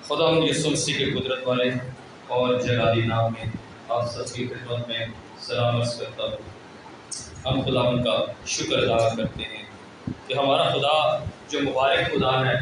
خدا یسوع مسیح کے قدرت والے اور جلالی نام میں آپ سب کی خدمت میں سلام عرض کرتا ہوں۔ ہم خدا ان کا شکر ادا کرتے ہیں کہ ہمارا خدا جو مبارک خدا ہے،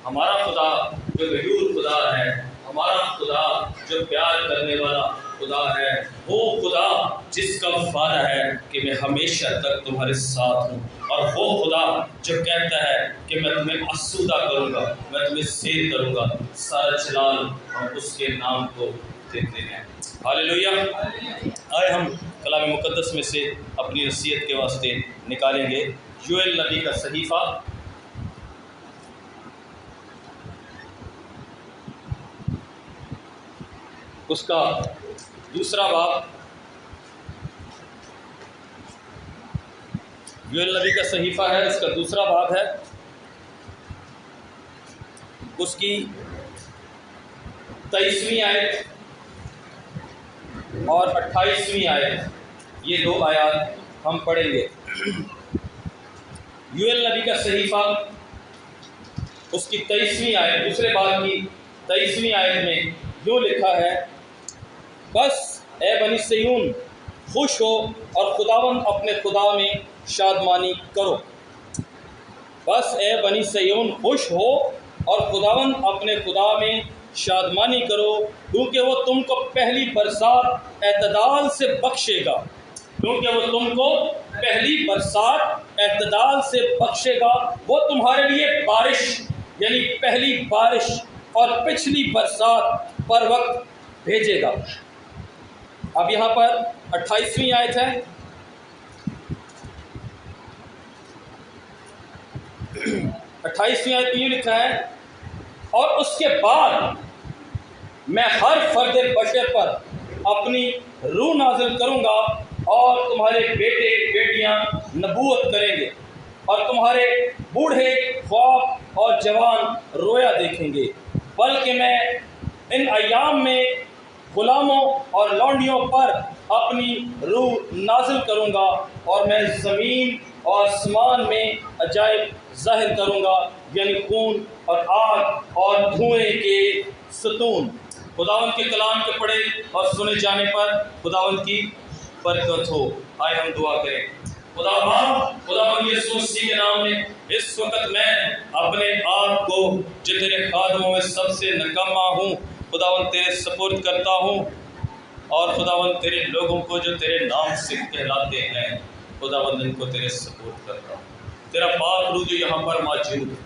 ہمارا خدا جو غیور خدا ہے، ہمارا خدا جو پیار کرنے والا خدا ہے، وہ خدا جس کا وعدہ ہے کہ میں ہمیشہ تک تمہارے ساتھ ہوں، اور وہ خدا جو کہتا ہے کہ میں تمہیں آسودہ کروں گا، میں تمہیں سیر کروں گا۔ سارا جلال ہم اس کے نام کو دیتے ہیں۔ ہاللیلویہ۔ آئے ہم کلام مقدس میں سے اپنی نصیحت کے واسطے نکالیں گے یوئیل نبی کا صحیفہ، اس کا دوسرا باب۔ یوئیل نبی کا صحیفہ ہے، اس کا دوسرا باب ہے، اس کی 23ویں آیت اور 28ویں آیت، یہ دو آیات ہم پڑھیں گے۔ یوئیل نبی کا صحیفہ، اس کی 23ویں آیت، دوسرے باب کی 23ویں آیت میں یوں لکھا ہے: بس اے بنی صہیون خوش ہو اور خداوند اپنے خدا میں شادمانی کرو۔ بس اے بنی صہیون خوش ہو اور خداوند اپنے خدا میں شادمانی کرو، کیونکہ وہ تم کو پہلی برسات اعتدال سے بخشے گا، کیونکہ وہ تم کو پہلی برسات اعتدال سے بخشے گا۔ وہ تمہارے لیے بارش، یعنی پہلی بارش اور پچھلی برسات پر وقت بھیجے گا۔ اب یہاں پر 28ویں آیت ہے۔ 28ویں آیت میں یوں لکھا ہے: اور اس کے بعد میں ہر فرد بشر پر اپنی روح نازل کروں گا، اور تمہارے بیٹے بیٹیاں نبوت کریں گے، اور تمہارے بوڑھے خواب اور جوان رویا دیکھیں گے، بلکہ میں ان ایام میں غلاموں اور لونڈیوں پر اپنی روح نازل کروں گا، اور میں زمین اور آسمان میں عجائب ظاہر کروں گا، یعنی خون اور آگ اور دھوئیں کے ستون۔ خداوند کے کلام کے پڑھے اور سنے جانے پر خداوند کی برکت ہو۔ آئے ہم دعا کریں۔ خداوند یسوع مسیح کے نام میں اس وقت میں اپنے آپ کو جو تیرے خادموں میں سب سے نکما ہوں، خداوند تیرے سپرد کرتا ہوں، اور خداوند تیرے لوگوں کو جو تیرے نام سے کہلاتے ہیں، خداوند ان کو تیرے سپرد کرتا ہوں۔ تیرا پاک روح جو یہاں پر موجود ہے،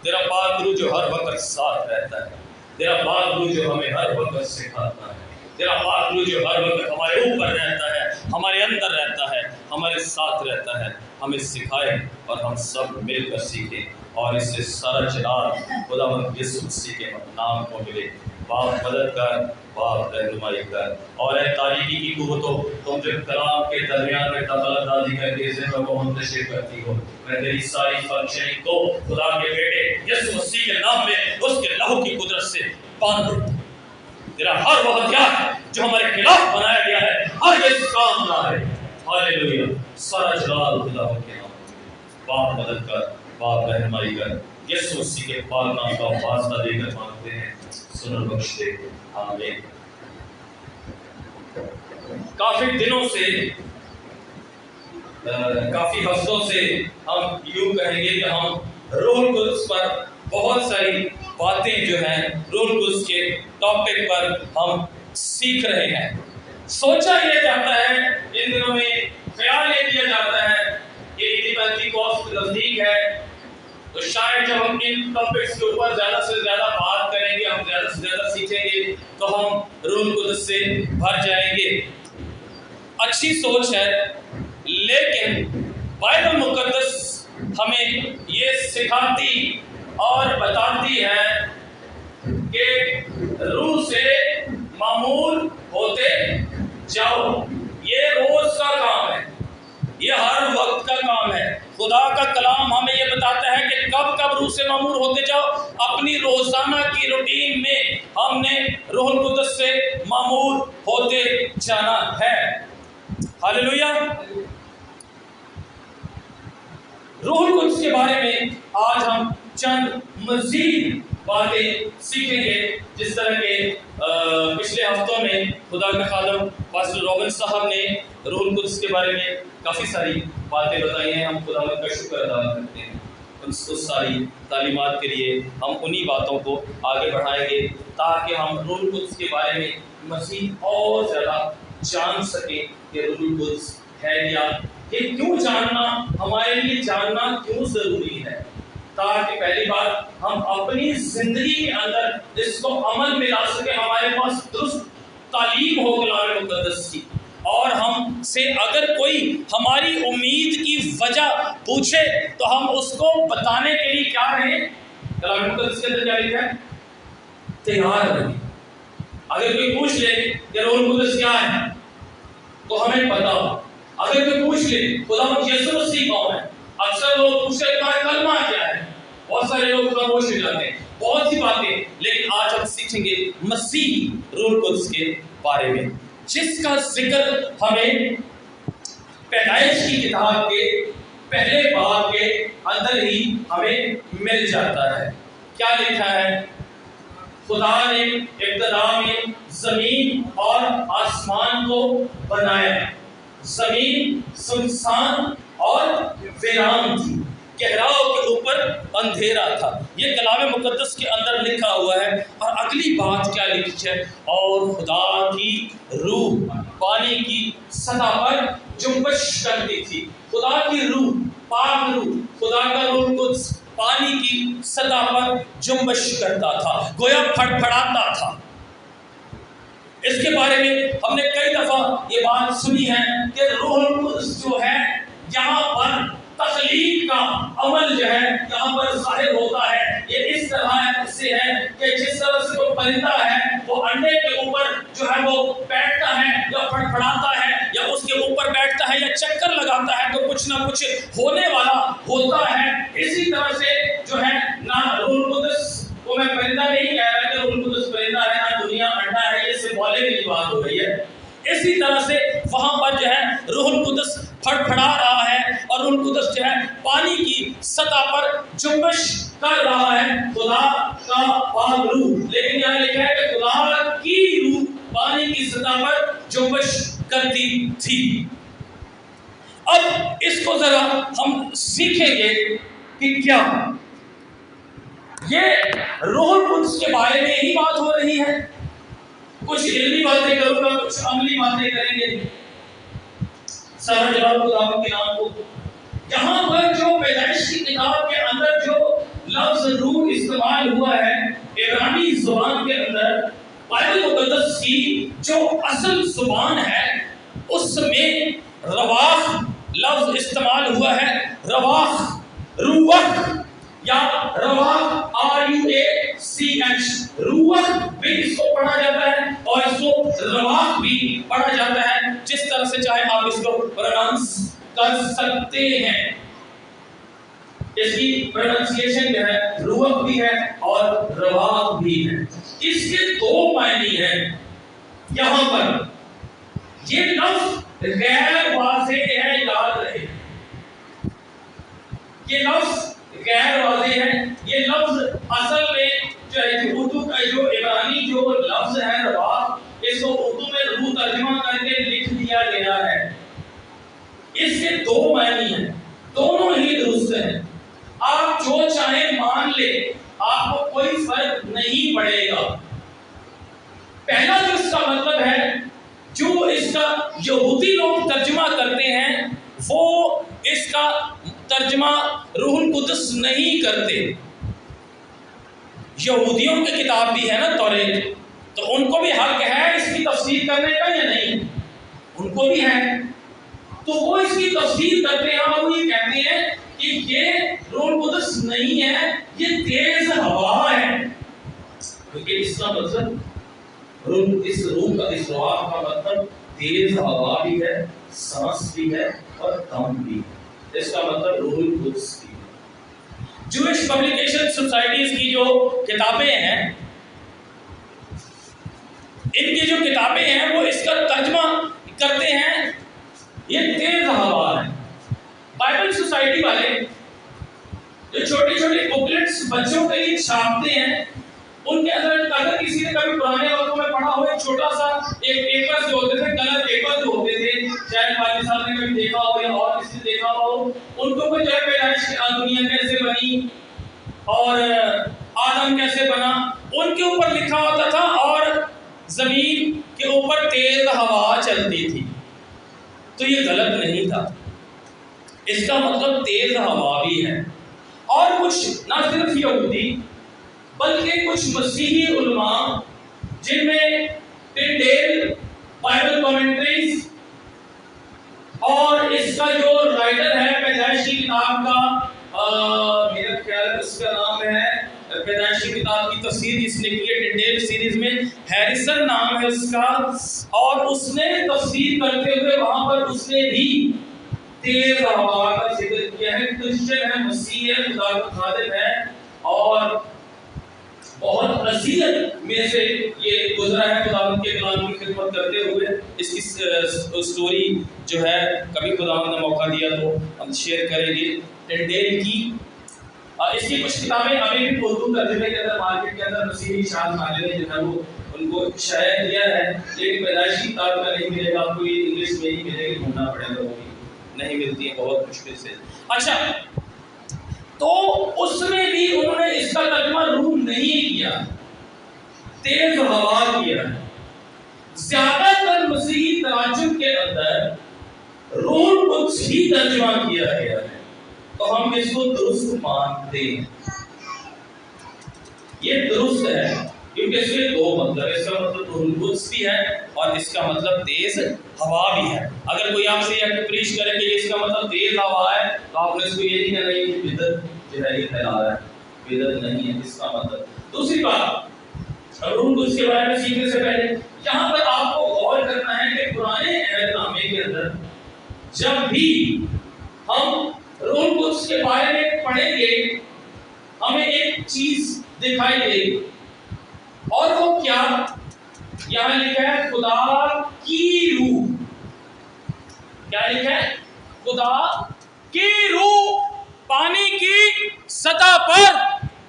تیرا پاک روح جو ہر وقت ساتھ رہتا ہے، تیرا پاک روح جو ہمیں ہر وقت سکھاتا ہے، تیرا پاک روح جو ہر وقت ہمارے اوپر رہتا ہے، ہمارے اندر رہتا ہے، ہمارے ساتھ رہتا ہے، ہمیں سکھائے اور ہم سب مل کر سیکھیں، اور اس سے سارا جلال خداوند یسوع مسیح کے نام کو ملے۔ باپ مدد کر، باپ رہنمائی کر، اور اے تاریکی کی قوتوں، تم جو کلام کے درمیان میں دخل اندازی کر کے ذہنوں کو منتشر کرتی ہو، میں تیری ساری فنکشننگ کو خدا کے بیٹے یسوع مسیح کے نام میں اس کے لہو کی قدرت سے باندھ دیتا ہوں۔ تیرا ہر وہ ہتھیار جو ہمارے خلاف بنایا گیا ہے، ہر یہ کام نہ ہے۔ ہاللیلویہ۔ سارا جلال خدا کے نام میں۔ باپ مدد کر، باپ رہنمائی کر، یسوع مسیح کے پاک نام کا واسطہ دے کر مانگتے ہیں، سن اور بخش دے، آمین۔ کافی دنوں سے، کافی ہفتوں سے ہم یوں کہیں گے کہ ہم روح القدس پر بہت ساری باتیں جو ہیں، روح القدس کے ٹاپک پر ہم سیکھ رہے ہیں۔ سوچا یہ جاتا ہے، ان دنوں میں خیال یہ کیا جاتا ہے کہ عید پینتیکوست نزدیک ہے، تو شاید جب ہم ان ٹاپکس کے اوپر زیادہ سے زیادہ بات کریں گے، ہم زیادہ سے زیادہ سیکھیں گے، تو ہم روح القدس سے بھر جائیں گے۔ اچھی سوچ ہے، لیکن بائبل مقدس ہمیں یہ سکھاتی اور بتاتی ہے کہ روح سے معمول ہوتے جاؤ۔ یہ روز کا کام ہے، یہ ہر وقت کا کام ہے۔ خدا کا کلام ہمیں یہ بتاتا ہے کہ کب کب روح سے معمول ہوتے جاؤ۔ اپنی روزانہ کی روٹین میں ہم نے روح القدس سے معمول ہوتے جانا ہے۔ ہاللیلویہ۔ روح القدس کے بارے میں آج ہم چند مزید باتیں سیکھیں گے، جس طرح کے پچھلے ہفتوں میں خدا کے خادم پاسٹر روبن صاحب نے روح القدس کے بارے میں کافی ساری باتیں بتائی ہیں۔ ہم خدا کا شکر ادا کرتے ہیں اس ساری تعلیمات کے لیے۔ ہم انہی باتوں کو آگے بڑھائیں گے تاکہ ہم روح القدس کے بارے میں مزید اور زیادہ جان سکیں کہ روح القدس ہے کیا، یہ کیوں جاننا ہمارے لیے جاننا کیوں ضروری ہے، تاکہ پہلی بات ہم اپنی زندگی کے اندر اس کو عمل میں لا سکیں، ہمارے پاس درست تعلیم ہو کلام مقدس کی، اور ہم سے اگر کوئی ہماری امید کی وجہ پوچھے تو ہم اس کو بتانے کے لیے کیا رہیں، کلام مقدس کے اندر کیا لکھا ہے، تیار رہیں۔ اگر کوئی پوچھ لے کہ روح القدس کیا ہے تو ہمیں پتا ہو۔ اگر کوئی پوچھ لے خدا یسوع مسیح کون ہے، اکثر لوگ پوچھتے ہیں کہ کلمہ کیا ہے، بہت سارے لوگ خاموش ہو جاتے ہیں، بہت سی باتیں، لیکن آج ہم سیکھیں گے مسیح روح القدس کے بارے میں، جس کا ذکر ہمیں پیدائش کی کتاب کے پہلے باب کے اندر ہی ہمیں مل جاتا ہے۔ کیا لکھا ہے، خدا نے ابتدا میں زمین اور آسمان کو بنایا، زمین سنسان اور ویران تھی، گہراؤں کے اوپر اندھیرا تھا۔ یہ کلام مقدس کے اندر لکھا ہوا ہے۔ اور اگلی بات کیا لکھی ہے، اور خدا کی روح پانی کی سطح پر جنبش کرتی تھی۔ خدا کی روح، پاک روح، خدا کا روح القدس پانی کی سطح پر جنبش کرتا تھا، گویا پھڑپھڑاتا تھا۔ اس کے بارے میں ہم نے کئی دفعہ یہ بات سنی ہے کہ روح القدس جو ہے یہاں پر تخلیق کا عمل جو ہے یہاں پر ظاہر ہوتا ہے۔ یہ اس طرح سے ہے کہ جس طرح سے کوئی پرندہ ہے وہ انڈے کے اوپر جو ہے وہ بیٹھتا ہے یا پھڑپھڑاتا ہے یا اس کے اوپر بیٹھتا ہے یا چکر لگاتا ہے تو کچھ نہ کچھ ہونے والا ہوتا ہے، اسی طرح سے جو ہے نہ روح القدس کو میں پرندہ نہیں کہہ رہا کہ روح القدس پرندہ ہے، نہ دنیا انڈا ہے، یہ سمبولک کی بات ہو گئی ہے۔ اسی طرح سے وہاں پر جو ہے روح القدس پھڑپھڑا رہا ہے اور روح القدس جو ہے پانی کی سطح پر جنبش کر رہا ہے، خدا کا پاک روح۔ لیکن یہاں لکھا ہے کہ خدا کی روح پانی کی سطح پر جنبش کرتی تھی۔ اب اس کو ذرا ہم سیکھیں گے کہ کیا یہ روح القدس کے بارے میں ہی بات ہو رہی ہے، کچھ علمی باتیں کروں گا، کچھ عملی باتیں کریں گے، سارا جواب خدا کے نام کو۔ یہاں پر جو پیدائش کی کتاب کے اندر جو لفظ روح استعمال ہوا ہے عبرانی زبان کے اندر، بائبل مقدس کی جو اصل زبان ہے اس میں رواح لفظ استعمال ہوا ہے، رواح، روح یا رواح RUACH، روح بھی اس کو پڑھا جاتا ہے اور اس کو رواح بھی پڑھا جاتا ہے، جس طرح سے چاہے آپ اس کو پروننس کر سکتے ہیں۔ اس کی پروننسیشن جو ہے روح بھی ہے اور رواح بھی ہے۔ اس کے دو معنی ہیں یہاں پر۔ یہ لفظ غیر واضح ہے، یاد رہے، یہ لفظ غیر واضح ہے۔ یہ لفظ اصل میں جو ہے اردو کا جو عبرانی جو لفظ ہے رواح، اس کو اردو میں روح ترجمہ کر کے لکھ دیا گیا ہے۔ اس کے دو معنی ہیں، دونوں ہی درست ہیں، آپ جو چاہیں مان لے، آپ کو کوئی فرق نہیں پڑے گا۔ پہلا جو اس کا مطلب ہے، جو اس کا یہودی لوگ ترجمہ کرتے ہیں وہ اس کا ترجمہ روح القدس نہیں کرتے۔ یہودیوں کی کتاب بھی ہے نا توریت، تو ان کو بھی حق ہے اس کی تفسیر کرنے کا یا نہیں؟ ان کو بھی ہے، تو وہ اس کی تفسیر کرتے ہیں اور وہ یہ کہتے ہیں کہ یہ روح القدس نہیں ہے، یہ تیز ہوا ہے، کیونکہ اس کا مطلب اس روح کا، اس رواح کا مطلب تیز ہوا بھی ہے، سانس بھی ہے اور دم بھی ہے۔ اس کا مطلب روح القدس بھی ہے۔ جوئش پبلیکیشن سوسائٹیز کی جو کتابیں ہیں، ان کی جو کتابیں ہیں وہ اس کا ترجمہ کرتے ہیں یہ تیز ہوا ہے۔ بائبل سوسائٹی والے جو چھوٹی چھوٹی بکلیٹس بچوں کے لیے چھاپتے ہیں، ان کے اندر اگر کسی نے کبھی پرانے وقتوں میں پڑھا ہو، ایک چھوٹا سا ایک پیپر جو ہوتے تھے، کلر پیپر جو ہوتے تھے، شاید والد صاحب نے کبھی دیکھا ہو یا اور کسی نے دیکھا ہو، ان کو جو ہے پیدائش کی دنیا کیسے بنی اور آدم کیسے بنا، ان کے اوپر لکھا ہوتا تھا، اور زمین کے اوپر تیز ہوا چلتی تھی۔ تو یہ غلط نہیں تھا، اس کا مطلب تیز ہوا بھی ہے۔ اور کچھ نہ صرف یہودی بلکہ کچھ مسیحی علماء، جن میں ٹنڈیل بائبل کامنٹریز اور اس کا جو رائٹر ہے پیدائش کی کتاب کا، میرا خیال اس کا نام ہے پیدائش کی کتاب کی تفسیر جس نے کی ہے ٹنڈیل سیریز میں، ہیریسن نام ہے اس کا، اور اس نے تفسیر کرتے ہوئے وہاں پر اس نے بھی تیز ہوا کا ذکر کیا ہے۔ کرسچن ہے، مسیح ہے، خدا کا خادم ہے، اور بہت اذیت میں سے یہ گزرا ہے خدا کے کلام کی خدمت کرتے ہوئے۔ اس کی سٹوری جو ہے کبھی خدا نے موقع دیا تو ہم شیئر کریں گے ٹنڈیل کی۔ اس کی کچھ کتابیں ابھی بھی اردو ترجمے کے اندر مارکیٹ کے اندر مسیحی شاہ خالد نے جو ہے وہ ان کو شائع کیا ہے، لیکن پیدائش کی کتاب کا نہیں ملے گا آپ کو، یہ انگلش میں ہی ملے گی، ڈھونڈنا پڑے گا، وہ بھی نہیں ملتی ہے بہت مشکل سے۔ اچھا، تو اس میں بھی انہوں نے اس کا ترجمہ روح نہیں کیا، تیز ہوا کیا ہے۔ زیادہ تر مسیحی تراجم کے اندر روح القدس ہی ترجمہ کیا گیا ہے، تو ہم اس کو درست مانتے ہیں، یہ درست ہے، کیونکہ اس کے دو مطلب، اس کا مطلب روح القدس بھی ہے اور اس کا مطلب تیز ہوا بھی ہے۔ اگر کوئی آپ سے یہ پریچ کرے کہ اس کا مطلب تیز ہوا ہے، تو آپ نے اس کو یہ نہیں کہنا کہ بدعت جو ہے یہ پھیلا رہا ہے، بدعت نہیں ہے اس کا مطلب۔ دوسری بات، روح القدس کے بارے میں سیکھنے سے پہلے یہاں پر آپ کو غور کرنا ہے کہ پرانے عہد نامے کے اندر جب بھی ہم روح القدس کے بارے میں پڑھیں گے، ہمیں ایک چیز دکھائی دے گی، اور وہ کیا؟ یہاں لکھا ہے خدا کی روح۔ کیا لکھا ہے؟ خدا کی روح پانی کی سطح پر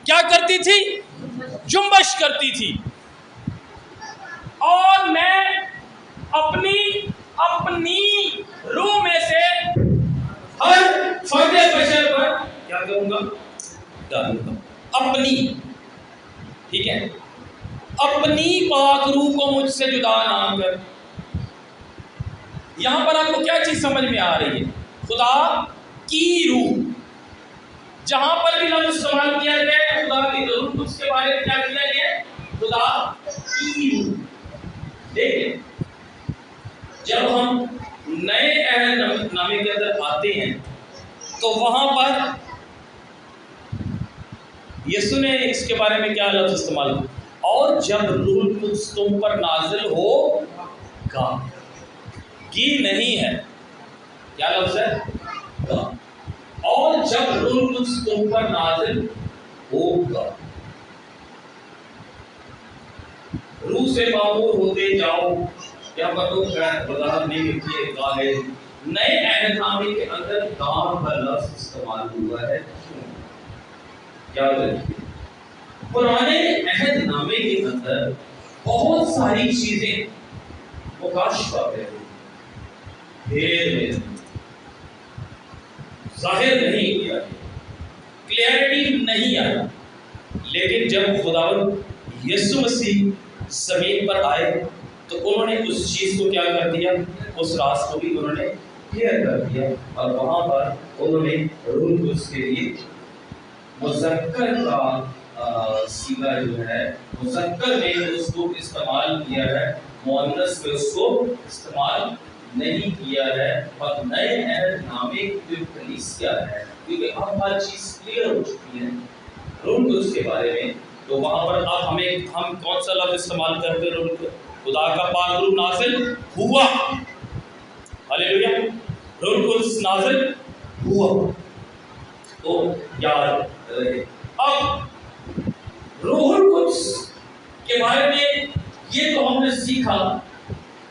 کیا کرتی تھی؟ جنبش کرتی تھی، اور میں اپنی روح میں سے ہر فرد بشر پر کیا کروں گا؟ ڈالوں گا اپنی، ٹھیک ہے، اپنی پاک روح کو مجھ سے جدا نہ کر۔ یہاں پر آپ کو کیا چیز سمجھ میں آ رہی ہے؟ خدا کی روح، جہاں پر بھی لفظ استعمال کیا گیا ہے خدا کی روح، اس کے بارے میں کیا کیا گیا ہے؟ خدا کی روح۔ دیکھیں، جب ہم نئے عہد نامے کے اندر آتے ہیں تو وہاں پر یسوع نے اس کے بارے میں کیا لفظ استعمال کیا؟ اور جب روح القدس تم پر نازل ہوگا، کی نہیں ہے، کیا لفظ ہے؟ گا۔ اور جب روح القدس تم پر نازل ہوگا، روح سے معمور ہوتے جاؤ، یا وضاحت نہیں لکھی ہے، گا ہے۔ نئے عہد نامے کے اندر گا کا لفظ استعمال ہوا ہے، کیا دیکھیے پرانے عہد نامے کے اندر بہت ساری چیزیں مکاشفہ ہے، ظاہر نہیں کیا، کلیئرٹی نہیں آیا، لیکن جب خداوند یسوع مسیح زمین پر آئے تو انہوں نے اس چیز کو کیا کر دیا؟ اس راز کو بھی انہوں نے کلیئر کر دیا، اور وہاں پر انہوں نے روح القدس کے لیے مذکر کا صیغہ جو ہے، مذکر میں اس کو استعمال کیا ہے، مؤنث میں اس کو استعمال نہیں کیا ہے۔ اور نئے عہد نامے کی جو کلیسیا ہے، کیونکہ اب ہر چیز کلیئر ہو چکی ہے روح القدس کے بارے میں، تو وہاں پر اب ہم کون سا لفظ استعمال کرتے ہیں؟ خدا کا پاک روح نازل ہوا، ہلیلویا، روح القدس نازل ہوا، تو یاد رہے۔ اب روح القدس کے بارے میں یہ تو ہم نے سیکھا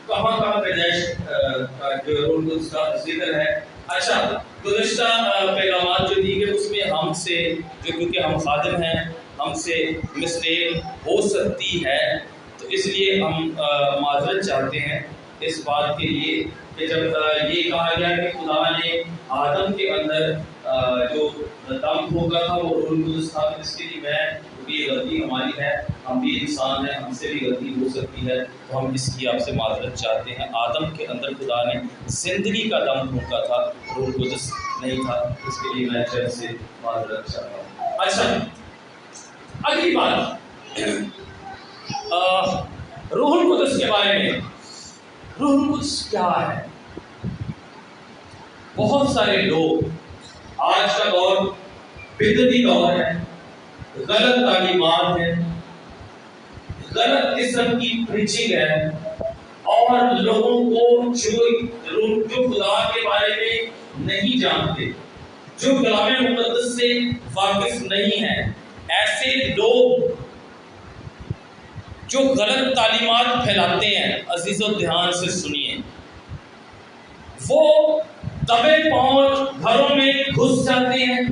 کہاں پیدائش کا جو روح القدس کا ذکر ہے۔ اچھا، گزشتہ پیغامات جو دی گئے اس میں ہم سے جو کیونکہ ہم خادم ہیں ہم سے مسٹیک ہو سکتی ہے، تو اس لیے ہم معذرت چاہتے ہیں اس بات کے لیے کہ جب یہ کہا گیا کہ خدا نے آدم کے اندر جو دم بھوگا تھا وہ روح القدس تھا، اس کے لیے یہ غلطی ہماری ہے، ہم بھی انسان ہیں، ہم سے بھی غلطی ہو سکتی ہے، تو ہم اس کی آپ سے معذرت چاہتے ہیں۔ آدم کے اندر خدا نے زندگی کا دم پھونکا تھا، روح القدس نہیں تھا، اس کے لیے میں چرچ سے معذرت چاہتا ہوں۔ اچھا، اگلی بات روح القدس کے بارے میں۔ روح القدس کیا ہے؟ بہت سارے لوگ، آج کا دور بدعتی دور ہے، غلط تعلیمات ہیں، غلط قسم کی پریچنگ ہے، اور لوگوں کو جو خدا کے بارے میں نہیں جانتے، جو کلام مقدس سے واقف نہیں ہیں، ایسے لوگ جو غلط تعلیمات پھیلاتے ہیں، عزیز و دھیان سے سنیے، وہ دبے پاؤں گھروں میں گھس جاتے ہیں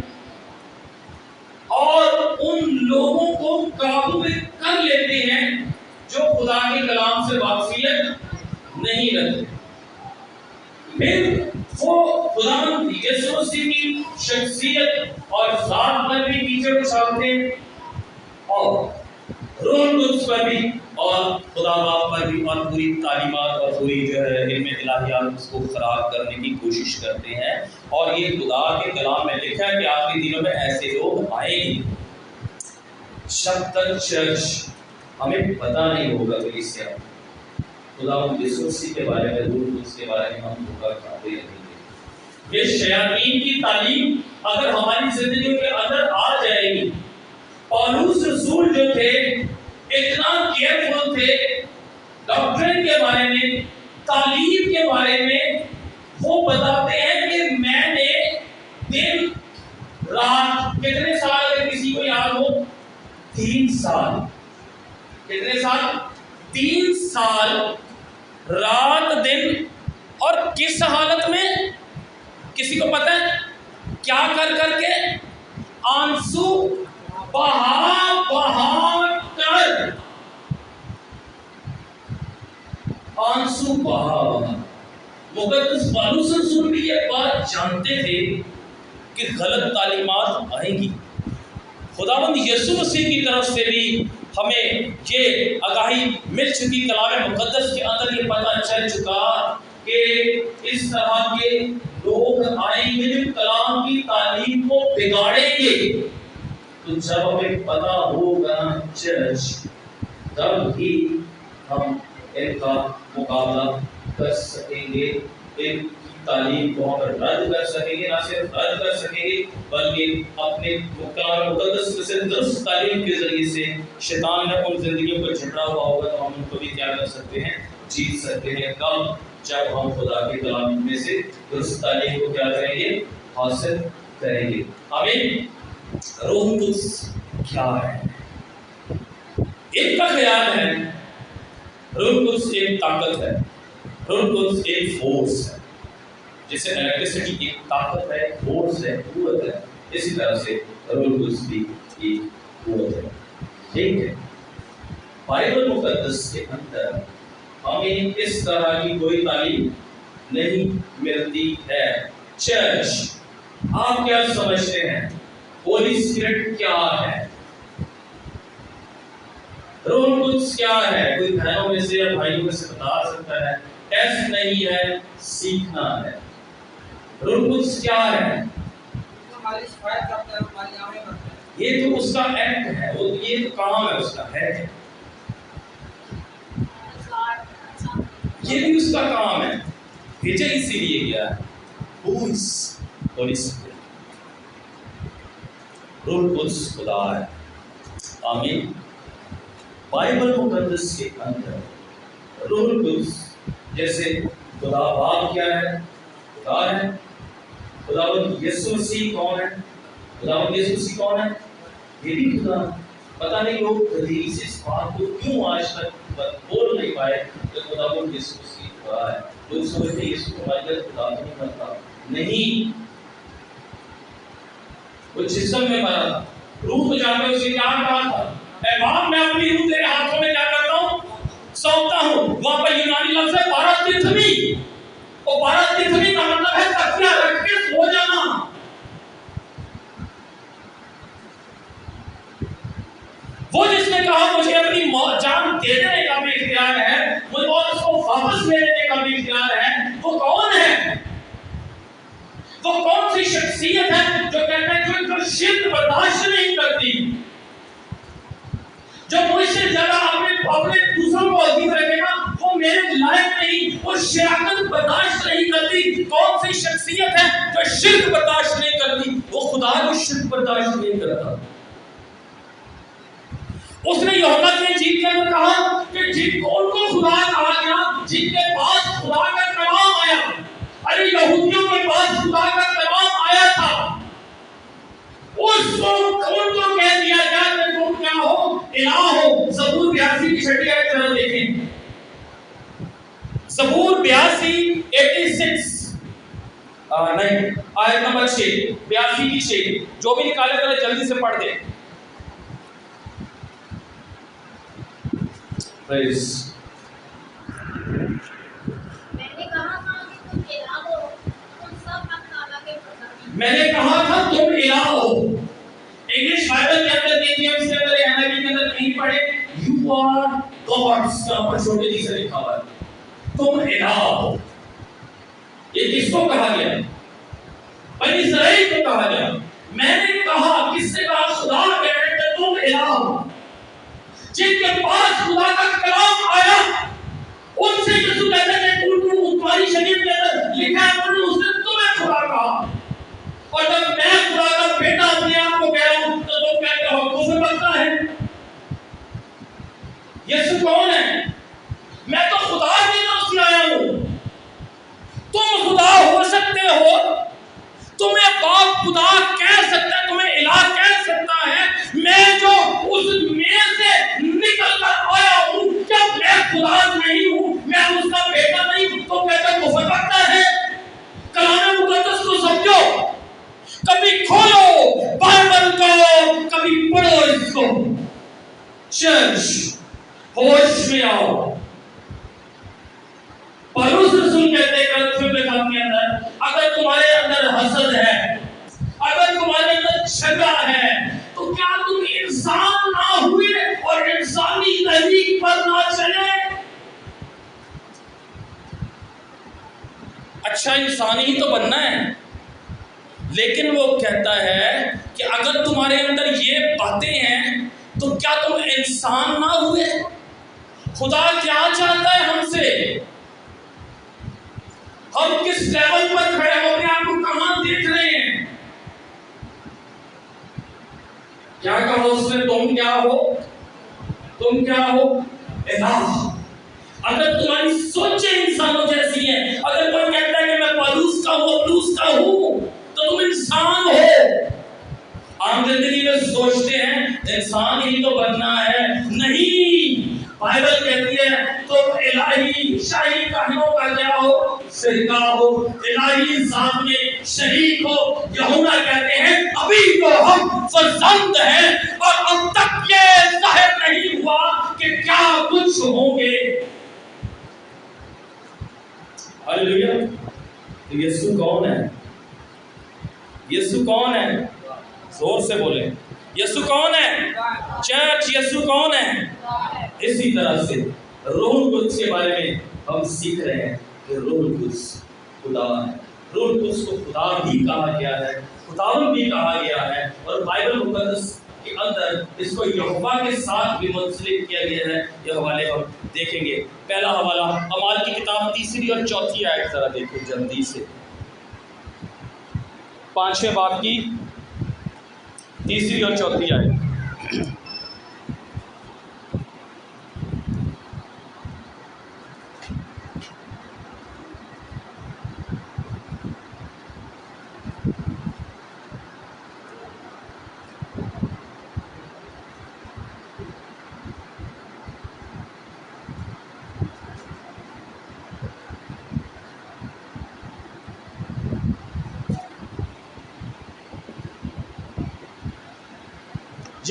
اور ان لوگوں کو قابو میں کر لیتے ہیں جو خدا کے کلام سے واقفیت نہیں رکھتے۔ پھر وہ خدا یسوع مسیح کی شخصیت اور ذات پر بھی کیچڑ اچھالتے ہیں، اور روح القدس پر بھی، اور خدا باپ پر بھی، اور پوری تعلیمات اور پوری جو ہے علم الہیات اس کو خراب کرنے کی کوشش کرتے ہیں۔ اور یہ خدا کے کلام میں لکھا ہے کہ آخری دنوں میں ایسے لوگ آئیں گے۔ جب تک چرچ ہمیں پتہ نہیں ہوگا کہ اس سے خدا یسوع مسیح کے بارے میں، روح القدس کے بارے میں ہم دھوکہ کھاتے رہیں گے۔ یہ شیاطین کی تعلیم اگر ہماری زندگی کے اندر آ جائے گی، پولس رسول جو تھے اتنا کیئرفل تھے ڈاکٹرن کے بارے میں، تعلیم کے بارے میں، وہ بتاتے ہیں کہ میں نے دن رات کتنے سال، اگر کسی کو یاد ہو، 3 سال، کتنے سال؟ 3 سال رات دن، اور کس حالت میں؟ کسی کو پتہ ہے کیا کر کر کے؟ آنسو بہا کر، آنسو بہا۔ مقدس پولس رسول بھی یہ بات جانتے تھے کہ غلط تعلیمات آئیں گی۔ خداوند یسوع مسیح کی طرف سے بھی ہمیں یہ آگاہی مل چکی، کلام مقدس کے اندر یہ پتہ چل چکا کہ اس طرح کے لوگ آئیں گے جو کلام کی تعلیم کو بگاڑیں گے۔ تو جب ہمیں پتہ ہوگا چرچ، تب ہی ہم ان کا مقابلہ کر سکیں گے، ان کی تعلیم کو ہم رد کر سکیں گے، نہ صرف رد کر سکیں گے بلکہ اپنے کلام مقدس میں سے درست تعلیم کے ذریعے سے شیطان نے ان زندگیوں کو جھگڑا ہوا ہوگا تو ہم ان کو بھی کیا کر سکتے ہیں؟ جیت سکتے ہیں۔ کب؟ جب ہم خدا کے کلام میں سے درست تعلیم کو کیا کریں گے؟ حاصل کریں گے۔ آمین۔ روح القدس کیا ہے؟ ایک کا خیال ہے روح القدس ایک طاقت ہے، روح القدس ایک فورس ہے، جیسے الیکٹریسٹی ایک طاقت ہے، فورس ہے، قوت ہے، اسی طرح سے روح القدس بھی ایک قوت ہے۔ ٹھیک ہے، بائبل مقدس کے اندر ہمیں اس طرح کی کوئی تعلیم نہیں ملتی ہے۔ چرچ، آپ کیا سمجھتے ہیں ہولی اسپرٹ کیا ہے؟ روح القدس کیا ہے؟ کوئی بہنوں میں سے یا بھائیوں میں سے بتا سکتا ہے؟ ٹیسٹ نہیں ہے، سیکھنا ہے۔ روح القدس کیا ہے؟ یہ تو اس کا ایکٹ ہے، یہ تو کام ہے اس کا، ہے یہ بھی اس کا کام ہے، بھیجا اسی لیے گیا ہے۔ ہولی اسپرٹ، روح القدس خدا ہے۔ آمین۔ بائبل مقدس کے اندر روح القدس، جیسے خدا باپ کیا ہے؟ خدا ہے۔ خداوند یسوع مسیح کون ہے؟ خداوند یسوع مسیح کون ہے؟ یہ بھی خدا۔ پتہ نہیں لوگ غلیظ سے اس بات کو کیوں آج تک بول نہیں پائے کہ خداوند یسوع مسیح خدا ہے۔ لوگ سمجھتے ہیں یسوع ہمارے خدا نہیں بنتا، نہیں، وہ جسم میں مرا تھا، روح تو جانتے ہو اسے کیا کہا تھا؟ اے باپ میں اپنی روح تیرے ہاتھوں میں کیا کرتا ہوں؟ سونپتا ہوں۔ وہاں پر یونانی لفظ ہے پاراتیتھمی، اور پاراتیتھمی کا مطلب ہے تکیہ رکھ کے سو جانا۔ وہ جس نے کہا مجھے اپنی جان دے دینے کا بھی اختیار ہے، مجھے اور اس کو واپس لے لینے کا بھی اختیار ہے، وہ کون ہے؟ وہ کون سی شخصیت ہے جو کہتا ہے جو شرک برداشت نہیں کرتی، جو مجھ سے زیادہ اپنے دوسروں کو عزیز رکھے گا وہ میرے لائق نہیں، وہ شراکت برداشت نہیں کرتی۔ کون سی شخصیت ہے جو شرک برداشت نہیں کرتی؟ وہ خدا کو شرک برداشت نہیں کرتا۔ اس نے یوحنا کی انجیل کے اندر کہا کہ جن کو ان کو خدا کہا گیا، جن کے پاس خدا کا کلام آیا، ارے یہودیوں کے پاس خدا کا کلام آیا تھا، اس کو ان کو کہہ دیا گیا کہ تم کیا ہو؟ الہ ہو۔ زبور 82 کی چھٹی آیت ذرا دیکھیں، زبور 82 86 نہیں آیت نمبر 6، 82 کی 6، جو بھی نکالے ذرا جلدی سے پڑھ دیں۔ پریز میں نے کہا تھا تم الہ ہو۔ انگلش بائبل کے اندر دیکھیے، اس کے اندر NIV کے اندر کہیں پڑھے یو آر گاڈس، کا پر چھوٹے جی سے لکھا ہوا ہے تم الہ ہو۔ یہ کس کو کہا گیا؟ بنی اسرائیل کو کہا گیا۔ میں نے کہا کس سے کہا؟ خدا کہہ رہے کہ تم الہ ہو۔ جن کے پاس خدا کا کلام آیا ان سے یسوع کہتے ہیں تمہاری شریعت کے اندر لکھا ہے اس نے تمہیں خدا کہا، اور جب میں خدا کا بیٹا اپنے آپ کو کہہ رہا ہوں تو تم کہتے ہو کفر بنتا ہے۔ یسوع کون ہے؟ میں تو خدا کی طرف سے آیا ہوں۔ تم خدا ہو سکتے ہو، تمہیں باپ خدا کہہ سکتا ہے، تمہیں الہ کہہ سکتا ہے، میں جو اس میں سے نکل کر آیا ہوں، جب میں خدا نہیں ہوں، میں اس کا بیٹا نہیں ہوں، تو کہتا کفر بنتا ہے۔ کلام مقدس کو سمجھو، کبھی کھولو بائبل کو، کبھی پڑھو اس کو۔ چرچ ہوش میں آؤ۔ پولس رسول کہتے ہیں کرنتھیوں کے خط کے اندر، اگر تمہارے اندر حسد ہے، اگر تمہارے اندر جھگڑا ہے، تو کیا تم انسان نہ ہوئے اور انسانی تحریک پر نہ چلے؟ اچھا انسان ہی تو بننا ہے، لیکن وہ کہتا ہے کہ اگر تمہارے اندر یہ باتیں ہیں تو کیا تم انسان نہ ہوئے؟ خدا کیا چاہتا ہے ہم سے؟ ہم کس لیول پر کھڑے ہو، اپنے آپ کو کہاں دیکھ رہے ہیں؟ کیا کہا اس نے؟ تم کیا ہو؟ تم کیا ہو؟ الہ۔ اگر تمہاری سوچیں انسانوں جیسی ہیں، اگر کوئی کہتا ہے کہ میں پولوس کا ہوں، اپلوس کا ہوں، تو تم انسان ہو۔ عام زندگی میں سوچتے ہیں انسان ہی تو بننا ہے، نہیں۔ بائبل کہتی ہے تم الہی شاہی کہانیوں کا کیا ہو؟ شرکا ہو، الہی ذات میں شریک ہو۔ یہونا کہتے ہیں ابھی تو ہم فرزند ہیں اور اب تک یہ ظاہر نہیں ہوا کہ کیا کچھ ہوں گے۔ ہاللیلویا۔ یسوع کون ہے؟ یسوع کون ہے؟ زور سے بولیں، یسوع کون ہے؟ چرچ یسوع کون ہے؟ اسی طرح سے روح القدس کے بارے میں ہم سیکھ رہے ہیں کہ روح القدس خدا ہے۔ روح القدس کو خدا بھی کہا گیا ہے، خداوند بھی کہا گیا ہے، اور بائبل مقدس کے اندر اس کو یہوہ کے ساتھ بھی منسلک کیا گیا ہے۔ یہ حوالے ہم دیکھیں گے۔ پہلا حوالہ اعمال کی کتاب 3 اور 4 آیت ذرا دیکھیں جلدی سے، 5ویں باب کی 3 اور 4 آیت۔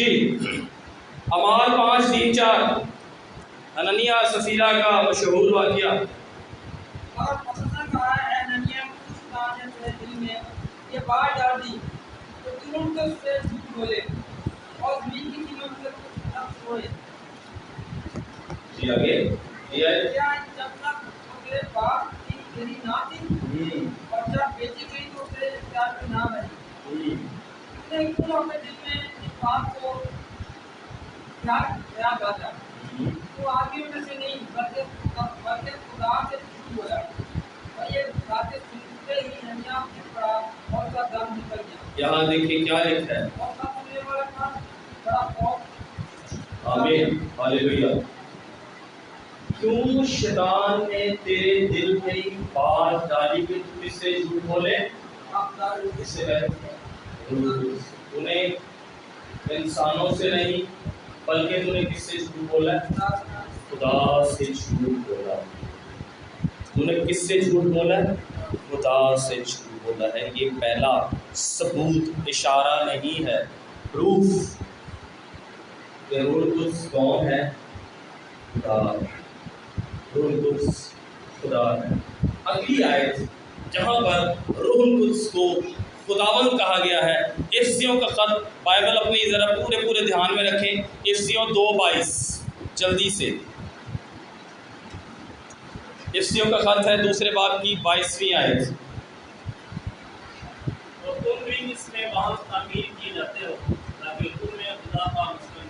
جی اعمال 5:3-4 اننیا سفیرہ کا مشہور واقعہ. اور پترس نے کہا اے اننیا کس خدا نے تیرے دل میں یہ بات ڈال دی تو تم اس سے جھوٹ بولے اور زمین کی قیمت سے کچھ نقص ہوئے. جی آگے یہ ہے کیا جب تک تو تیرے باپ کی تیری نہ تھی اور جب بیچی گئی تو تیرے اختیار میں نہ رہی. تو نے کیوں اپنے دل میں اس بات کو خیال باندھا؟ تو آدمیوں میں سے نہیں بلکہ خدا سے جھوٹ بولا. اور یہ باتیں سنتے ہی اننیا اٹھ پڑا اور اس کا دم نکل گیا. یہاں دیکھیے کیا لکھا ہے. اور سب سننے والا تھا بڑا خوف. آمین ہاللیلویہ. کیوں شیطان نے تیرے دل میں بات ڈالی کہ تم اس سے جھوٹ بولے؟ اس سے ہے انہیں انسانوں سے نہیں بلکہ تم نے کس سے جھوٹ بولا؟ خدا سے جھوٹ بولا. تم نے کس سے جھوٹ بولا؟ خدا سے جھوٹ بولا ہے. یہ پہلا ثبوت اشارہ نہیں ہے، پروف کہ روح القدس کون ہے؟ خدا. روح القدس خدا ہے. اگلی آیت جہاں پر روح القدس کو خداوند کہا گیا ہے، افسیوں کا خط، بائبل اپنی ذرا پورے دھیان میں رکھیں. افسیوں 2:22 جلدی سے. افسیوں کا خط ہے دوسرے باب کی 22ویں آیت. اور تم بھی اس میں بہت تعمیر کیے جاتے ہو تاکہ تم میں خدا کا مسکن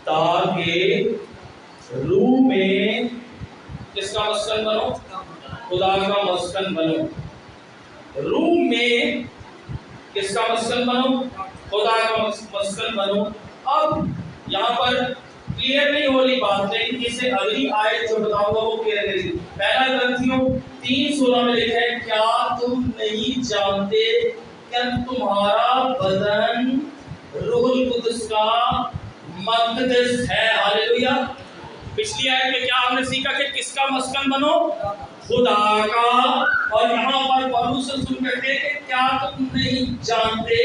تاکہ روح میں کس کا مسکن بنو؟ خدا کا مسکن بنو. روح میں کس کا مسکن بنو؟ خدا کا مسکن بنو. اب یہاں پر کلیئر نہیں ہو رہی بات، لیکن اسے اگلی آیت جو بتاؤں گا وہ کلیئر کرے گی. پہلا گرنتھیوں 3:16 میں لکھا ہے کیا تم نہیں جانتے کہ تمہارا بدن روح القدس کا مقدس ہے؟ ہاللیلویہ. پچھلی آیت میں کیا ہم نے سیکھا کہ کس کا مسکن بنو؟ خدا کا. اور یہاں پر پولس رسول کہتے ہیں کہ کیا تم نہیں جانتے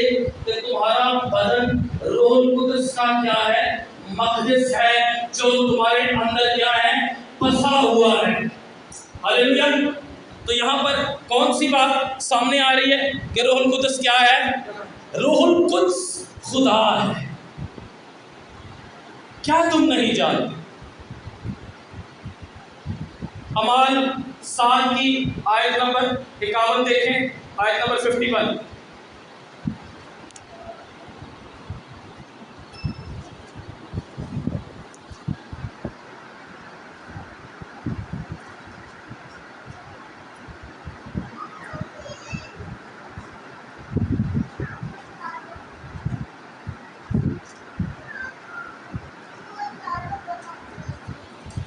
کہ تمہارا بدن روح القدس کا کیا ہے؟ مقدس ہے، جو تمہارے اندر کیا ہے؟ بسا ہوا ہے. ہاللیلویہ. تو یہاں پر کون سی بات سامنے آ رہی ہے کہ روح القدس کیا ہے؟ روح القدس خدا ہے. کیا تم نہیں جانتے؟ اعمال 7 کی آیت نمبر 51 دیکھیں. آیت نمبر 51.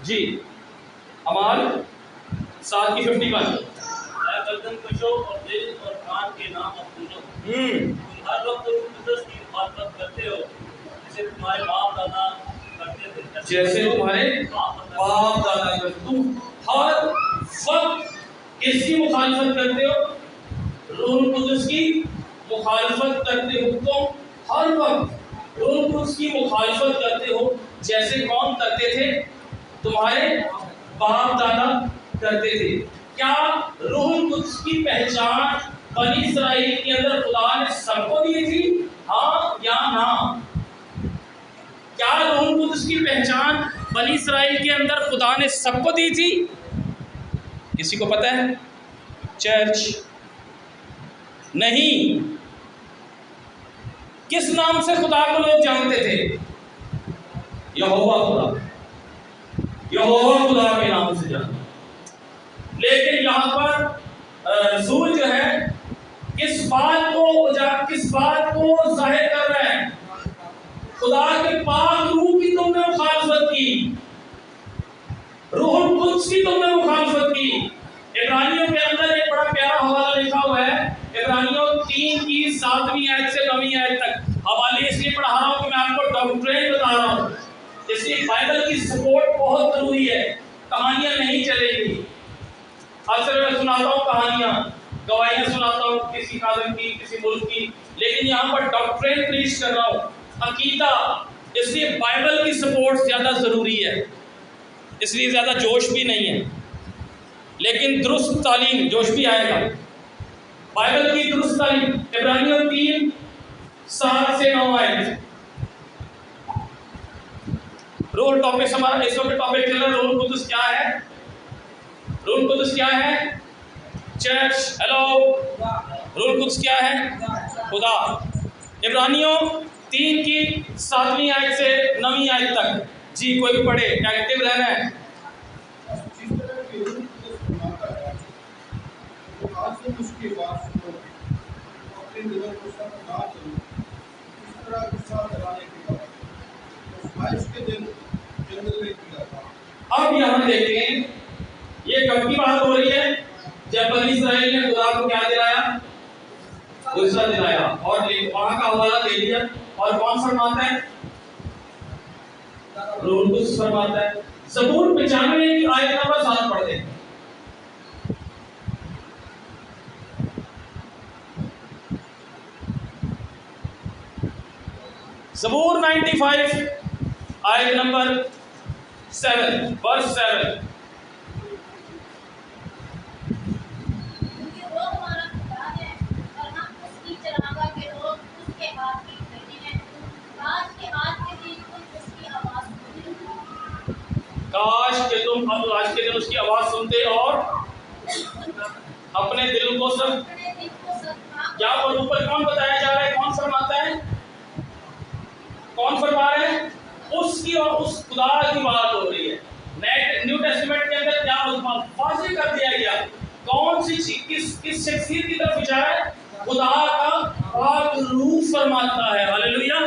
جی اعمال 7 کی 51. اے گردن کشو اور دل اور کان کے نام افسوسو، تم ہر وقت روح القدس کی مخالفت کرتے ہو جیسے تمہارے باپ دادا کرتے تھے. جیسے تمہارے باپ دادا کرتے. تم ہر وقت کس کی مخالفت کرتے ہو؟ روح القدس کی مخالفت کرتے ہو. تم ہر وقت روح القدس کی مخالفت کرتے ہو جیسے کون کرتے تھے؟ تمہارے باپ دادا کرتے تھے. کیا روح القدس کی پہچان بنی اسرائیل کے اندر خدا نے سب کو دی تھی؟ ہاں یا نہ؟ کیا روح القدس کی پہچان بنی اسرائیل کے اندر خدا نے سب کو دی تھی؟ کسی کو پتہ ہے؟ چرچ نہیں. کس نام سے خدا کو لوگ جانتے تھے؟ یہوہ خدا. یہوہ خدا کے نام سے جانتے. لیکن یہاں پر رسول جو ہے کس بات کو ظاہر کر رہے ہیں؟ خدا کے پاک روح کی تم نے مخالفت کی، روح القدس کی تم نے مخالفت کی. عبرانیوں کے اندر ایک بڑا پیارا حوالہ لکھا ہوا ہے، عبرانیوں 3 کی 7ویں آیت سے 9ویں آیت تک. حوالے اس لیے پڑھا رہا ہوں کہ میں آپ کو ڈاکٹرین بتا رہا ہوں، اس لیے بائبل کی سپورٹ بہت ضروری ہے. کہانیاں نہیں چلے گی. اکثر میں سناتا ہوں کہانیاں، گواہیاں سناتا ہوں کسی قادم کی، کسی ملک کی، لیکن یہاں پر ڈاکٹرین پریچ کر رہا ہوں. عقیدہ، اس لیے بائبل کی سپورٹ زیادہ ضروری ہے، اس لیے زیادہ جوش بھی نہیں ہے، لیکن درست تعلیم، جوش بھی آئے گا۔ بائبل کی درست تعلیم، عبرانیوں 3:7-9 آیت۔ روح ٹاپک ہمارا اس وقت ٹاپک چل رہا ہے، روح القدس کیا ہے؟ روح القدس کیا ہے؟ چرچ، ہیلو، روح القدس کیا ہے؟ خدا۔ عبرانیوں 3:7 آیت سے 9 آیت تک، جی کوئی بھی پڑھے، ایکٹیو رہنا ہے۔ جس طرح کہ روح القدس فرماتا ہے تو آج تم اس کی بات سنو، اپنے دلوں کو سخت نہ کرو، اس طرح غصہ دلانے کے بعد خواہش کے دن جنگل میں کیا تھا۔ اب یہاں دیکھیں، یہ کب کی بات ہو رہی ہے؟ جب بنی اسرائیل نے خدا کو کیا دلایا؟ غصہ دلایا، اور وہاں کا حوالہ دے دیا، اور کون فرماتا ہے؟ روح القدس فرماتا ہے۔ زبور 95 کی آیت نمبر 7 پڑھتے ہیں۔ زبور 95 آیت نمبر 7 verse 7۔ کیونکہ وہ ہمارا خدا ہے اور ہم اس کی چراگاہ کے لوگ، اس کے ہاتھ کی کھیتی ہیں۔ کاش کے آج کے دن تم اس کی آواز سنتے، کاش کہ تم اب آج کے دن اس کی آواز سنتے اور اپنے دل کو سب، اپنے دل کو سخت یہاں پر اوپر کون بتایا جا رہا ہے؟ کون فرماتا ہے؟ کون فرما رہے ہیں؟ اس کی اور اس خدا کی بات ہو رہی ہے۔ نیو ٹیسٹمنٹ کے اندر کیا واضح کر دیا گیا، کون سی چیز کس شخصیت کی طرف اشارہ ہے؟ خدا کا پاک روح فرماتا ہے۔ ہاللیلویا۔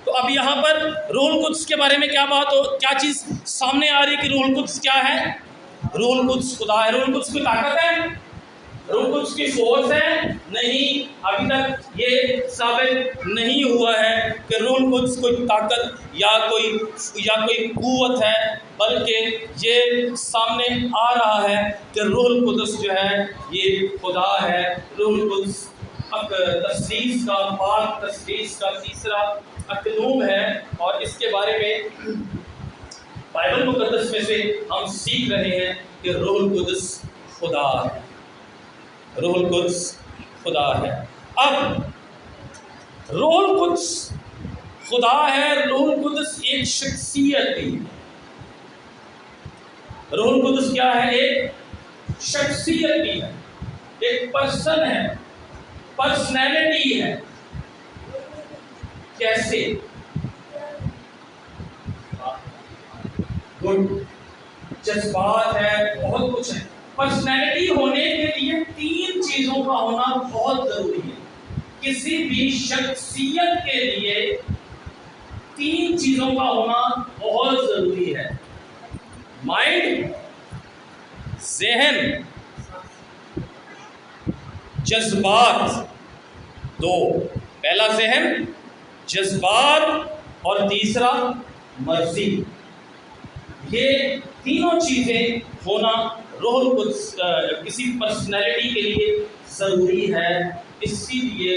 تو اب یہاں پر روح القدس کے بارے میں کیا بات ہو، کیا چیز سامنے آ رہی ہے کہ روح القدس کیا ہے؟ روح القدس خدا ہے۔ روح القدس کی طاقت ہے؟ روح القدس کی فورس ہے؟ نہیں، ابھی تک یہ ثابت نہیں ہوا ہے کہ روح القدس کوئی طاقت یا کوئی قوت ہے، بلکہ یہ سامنے آ رہا ہے کہ روح القدس جو ہے یہ خدا ہے۔ روح القدس تثلیث کا، پاک تثلیث کا تیسرا اقنوم ہے، اور اس کے بارے میں بائبل مقدس میں سے ہم سیکھ رہے ہیں کہ روح القدس خدا ہے۔ روح القدس خدا ہے۔ اب روح القدس خدا ہے، روح القدس ایک شخصیت بھی ہے۔ روح القدس کیا ہے؟ ایک شخصیت بھی ہے، ایک پرسن ہے، پرسنالٹی ہے۔ کیسے؟ گڈ، جذبات ہے، بہت کچھ ہے۔ پرسنالٹی ہونے کے لیے 3 چیزوں کا ہونا بہت ضروری ہے۔ کسی بھی شخصیت کے لیے 3 چیزوں کا ہونا بہت ضروری ہے: مائنڈ، ذہن، جذبات۔ 2، پہلا ذہن، جذبات، اور تیسرا مرضی۔ یہ تینوں چیزیں ہونا روح القدس کسی پرسنالٹی کے لیے ضروری ہے۔ اسی لیے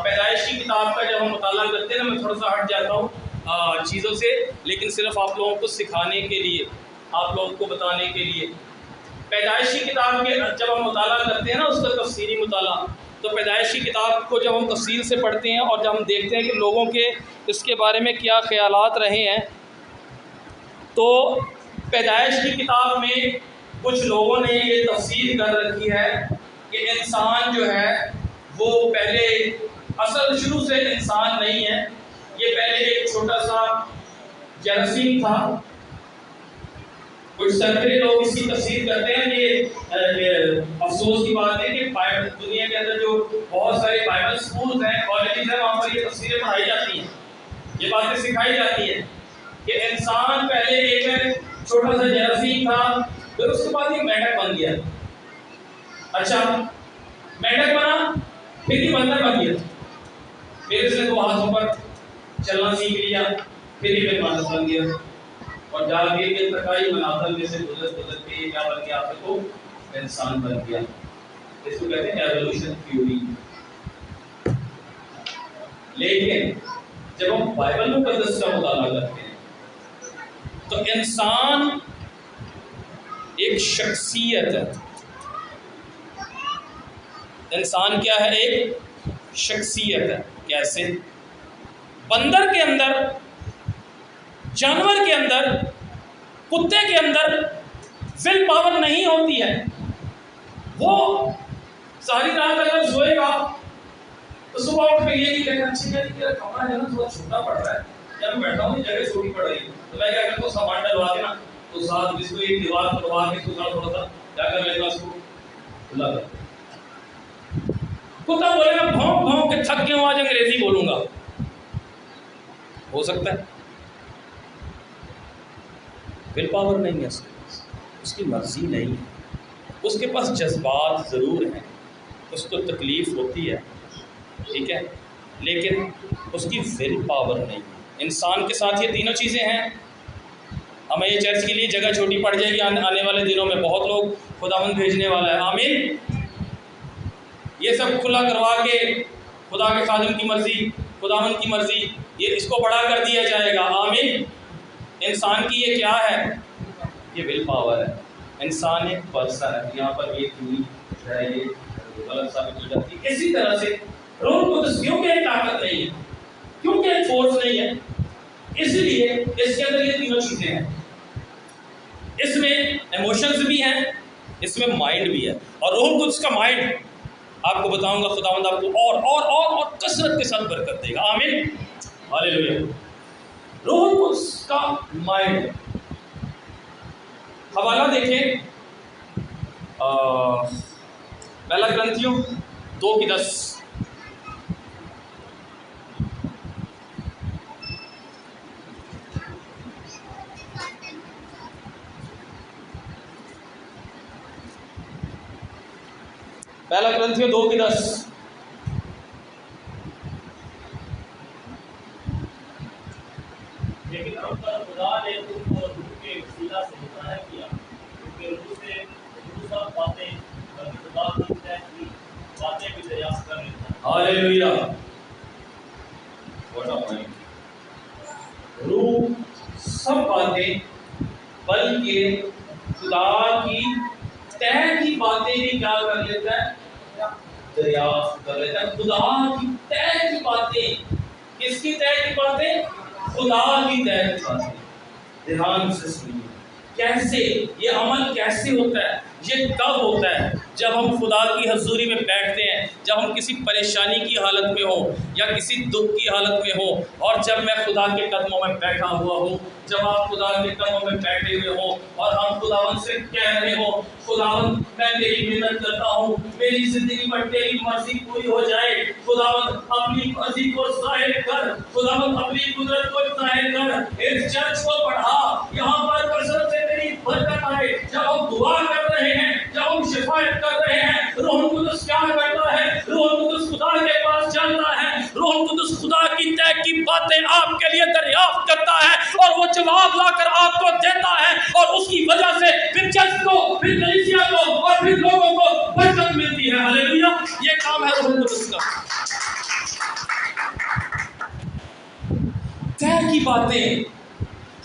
پیدائش کی کتاب کا جب ہم مطالعہ کرتے ہیں نا، میں تھوڑا سا ہٹ جاتا ہوں چیزوں سے، لیکن صرف آپ لوگوں کو سکھانے کے لیے، آپ لوگوں کو بتانے کے لیے۔ پیدائش کی کتاب کے جب ہم مطالعہ کرتے ہیں نا، اس کا تفصیلی مطالعہ، تو پیدائش کی کتاب کو جب ہم تفصیل سے پڑھتے ہیں اور جب ہم دیکھتے ہیں کہ لوگوں کے اس کے بارے میں کیا خیالات رہے ہیں، تو پیدائش کی کتاب میں کچھ لوگوں نے یہ تفسیر کر رکھی ہے کہ انسان جو ہے وہ پہلے اصل شروع سے انسان نہیں ہے، یہ پہلے ایک چھوٹا سا جراثیم تھا۔ کچھ سینکڑے لوگ اس کی تفسیر کرتے ہیں۔ یہ افسوس کی بات ہے کہ دنیا کے اندر جو بہت سارے بائبل اسکولز ہیں، کالجز ہیں، وہاں پر یہ تفسیریں پڑھائی جاتی ہیں، یہ باتیں سکھائی جاتی ہیں کہ انسان پہلے ایک چھوٹا سا جراثیم تھا، پھر اس کے بعد یہ مینڈک بن گیا۔ اچھا، مینڈک بنا، پھر یہ بندر بن گیا، پھر اس نے 2 ہاتھوں پر چلنا سیکھ لیا، پھر یہ مانس بن گیا، اور جا کے ارتقائی منازل میں سے گزر کے یہ کیا بن گیا؟ آپ کو انسان بن گیا۔ اس کو کہتے ہیں ایوولوشن تھیوری۔ لیکن جب ہم بائبل مقدس کا مطالعہ کرتے ہیں تو انسان ایک شخصیت ہے. انسان کیا ہے؟ ایک شخصیت ہے. کیسے؟ بندر کے اندر، جانور کے اندر، کتے کے اندر ول پاور نہیں ہوتی ہے. وہ ساری رات اگر سوئے گا تو صبح اٹھ کے یہ کہنا اچھا کہ کمرہ جو ہے نا تھوڑا چھوٹا پڑ رہا ہے، جب میں بیٹھا ہوں جگہ چھوٹی پڑ رہی ہے تو میں کیا کرتا ہوں سامان ڈلوا کے نا تو ساتھ جس کو ایک دیوار کروا کے اس کو تھوڑا سا کیا کر لیتا اس کو کھلا کر. کتا بولے گا بھونک بھونک کے تھک گیا ہوں آج انگریزی بولوں گا. ہو سکتا ہے ول پاور نہیں ہے اس کی مرضی نہیں ہے. اس کے پاس جذبات ضرور ہیں، اس کو تکلیف ہوتی ہے، ٹھیک ہے، لیکن اس کی ول پاور نہیں. انسان کے ساتھ یہ تینوں چیزیں ہیں. ہمیں یہ چرچ کے لیے جگہ چھوٹی پڑ جائے گی، آنے والے دنوں میں بہت لوگ خداوند بھیجنے والا ہے. آمین. یہ سب کھلا کروا کے خدا کے خادم کی مرضی، خداوند کی مرضی، یہ اس کو بڑا کر دیا جائے گا. آمین. انسان کی یہ کیا ہے؟ یہ ول پاور ہے. انسان ایک پرسن ہے. یہاں پر یہ چیز ہے، یہ غلط ثابت ہو جاتی ہے. اسی طرح سے روح القدس کیونکہ ایک طاقت نہیں ہے، کیونکہ ایک فورس نہیں ہے، اس لیے اس کے اندر یہ تینوں چیزیں ہیں. اس میں ایموشنز بھی ہیں، اس میں مائنڈ بھی ہے. اور روح القدس کا مائنڈ آپ کو بتاؤں گا، خداوند آپ کو اور کثرت کے ساتھ برکت دے گا. آمین. ہاللیلویا. روح القدس کا مائنڈ، حوالہ دیکھیں پہلا کرنتھیوں 2:10. پہلا کرنتھیوں 2:10. لیکن ہم پر خدا نے تم کو روح کے وسیلہ سے مطالعہ کیا، کیونکہ روح سے روح سب باتیں بلکہ خدا کی طے کی باتیں بھی دریافت کر لیتا ہے. ہاللیلویا. روح سب باتیں بلکہ خدا کی طے کی باتیں بھی کیا کر لیتا ہے؟ دریافت کر لیتا ہے. خدا کی طے کی باتیں. کس کی طے کی باتیں؟ خدا کی طے کی باتیں. دھیان سے سنیے. کیسے یہ عمل کیسے ہوتا ہے؟ یہ کب ہوتا ہے؟ جب ہم خدا کی حضوری میں بیٹھتے ہیں، جب ہم کسی پریشانی کی حالت میں ہوں یا کسی دکھ کی حالت میں ہوں، اور جب میں خدا کے قدموں میں بیٹھا ہوا ہوں، جب آپ خدا کے قدموں میں بیٹھے ہوئے ہوں اور ہم خداوند سے کہہ رہے ہوں خداوند میں تیری محنت کرتا ہوں، میری زندگی پر تیری مرضی پوری ہو جائے، خداوند اپنی مرضی کو ظاہر کر، خداوند اپنی قدرت کو ظاہر کر، اس چرچ کو بڑھا، یہاں پر کثرت سے تیری برکت آئے. جب ہم دعا کر رہے ہیں، جب ہم شفاعت کر رہے ہیں، روح القدس کیا کرتا ہے؟ روح القدس خدا کے پاس جاتا ہے. روح القدس خدا کی طے کی باتیں آپ کے لیے دریافت کرتا ہے اور وہ جواب لا کر آپ کو دیتا ہے، اور اس کی وجہ سے پھر چرچ کو، پھر کلیسیا کو اور پھر لوگوں کو برکت ملتی ہے. ہاللیلویا. یہ کام ہے روح القدس کا. طے کی باتیں،